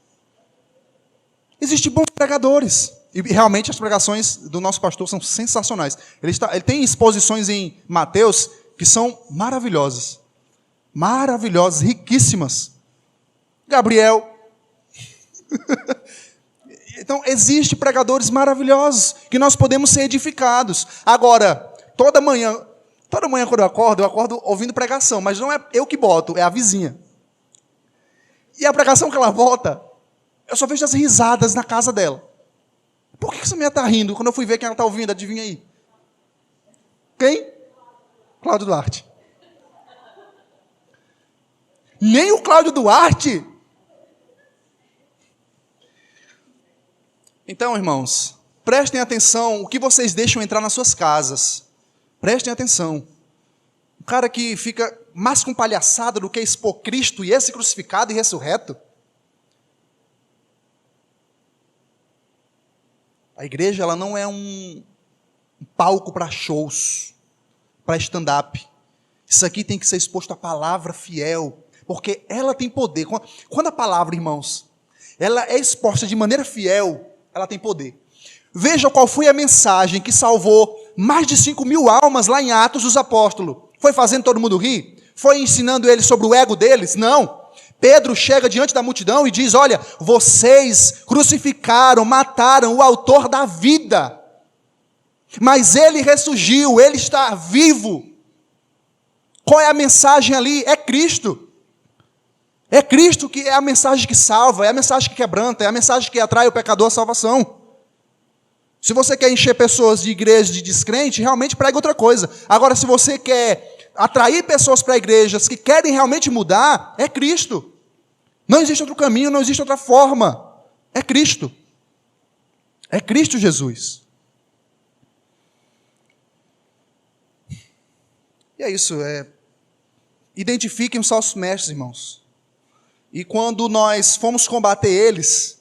Speaker 1: Existem bons pregadores. E realmente as pregações do nosso pastor são sensacionais. Ele tem exposições em Mateus que são maravilhosas. Maravilhosas, riquíssimas. Gabriel. Então, existem pregadores maravilhosos que nós podemos ser edificados. Agora, toda manhã quando eu acordo ouvindo pregação, mas não é eu que boto, é a vizinha. E a pregação que ela bota, eu só vejo as risadas na casa dela. Por que essa mulher está rindo? Quando eu fui ver quem ela está ouvindo, adivinha aí? Quem? Cláudio Duarte. Nem o Cláudio Duarte? Então, irmãos, prestem atenção o que vocês deixam entrar nas suas casas. Prestem atenção. O cara que fica mais com palhaçada do que expor Cristo e esse crucificado e ressurreto. A igreja ela não é um palco para shows, para stand-up. Isso aqui tem que ser exposto à palavra fiel, porque ela tem poder. Quando a palavra, irmãos, ela é exposta de maneira fiel, ela tem poder. Veja qual foi a mensagem que salvou mais de 5.000 almas lá em Atos dos Apóstolos. Foi fazendo todo mundo rir? Foi ensinando eles sobre o ego deles? Não. Pedro chega diante da multidão e diz, olha, vocês crucificaram, mataram o autor da vida. Mas ele ressurgiu, ele está vivo. Qual é a mensagem ali? É Cristo. É Cristo que é a mensagem que salva, é a mensagem que quebranta, é a mensagem que atrai o pecador à salvação. Se você quer encher pessoas de igreja de descrente, realmente prega outra coisa. Agora, se você quer atrair pessoas para igrejas que querem realmente mudar, é Cristo. Não existe outro caminho, não existe outra forma. É Cristo. É Cristo Jesus. E é isso. Identifiquem os falsos mestres, irmãos. E quando nós formos combater eles,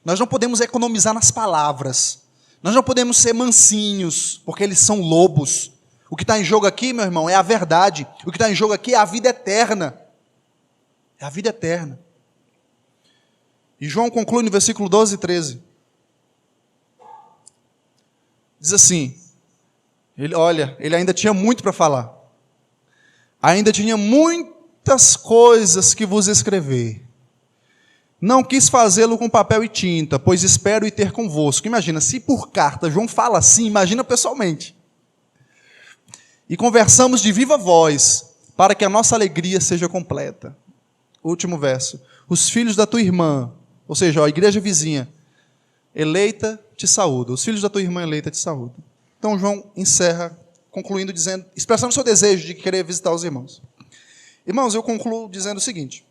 Speaker 1: nós não podemos economizar nas palavras. Nós não podemos ser mansinhos, porque eles são lobos. O que está em jogo aqui, meu irmão, é a verdade. O que está em jogo aqui é a vida eterna. É a vida eterna. E João conclui no versículo 12 e 13. Diz assim, ele ainda tinha muito para falar. Ainda tinha muitas coisas que vos escrever. Não quis fazê-lo com papel e tinta, pois espero ir ter convosco. Imagina, se por carta João fala assim, imagina pessoalmente. E conversamos de viva voz, para que a nossa alegria seja completa. Último verso. Os filhos da tua irmã, ou seja, a igreja vizinha, eleita, te saúda. Os filhos da tua irmã eleita te saúdam. Então João encerra, concluindo, dizendo, expressando o seu desejo de querer visitar os irmãos. Irmãos, eu concluo dizendo o seguinte.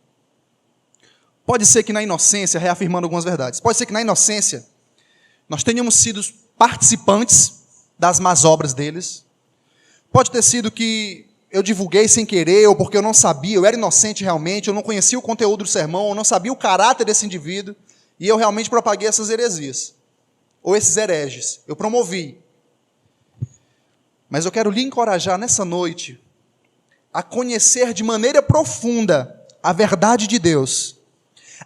Speaker 1: Pode ser que na inocência, reafirmando algumas verdades, pode ser que na inocência nós tenhamos sido participantes das más obras deles. Pode ter sido que eu divulguei sem querer, ou porque eu não sabia, eu era inocente realmente, eu não conhecia o conteúdo do sermão, eu não sabia o caráter desse indivíduo, e eu realmente propaguei essas heresias, ou esses hereges, eu promovi. Mas eu quero lhe encorajar nessa noite a conhecer de maneira profunda a verdade de Deus,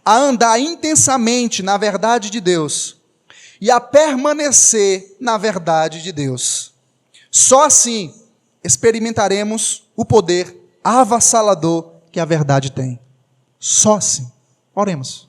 Speaker 1: a andar intensamente na verdade de Deus e a permanecer na verdade de Deus. Só assim experimentaremos o poder avassalador que a verdade tem. Só assim. Oremos.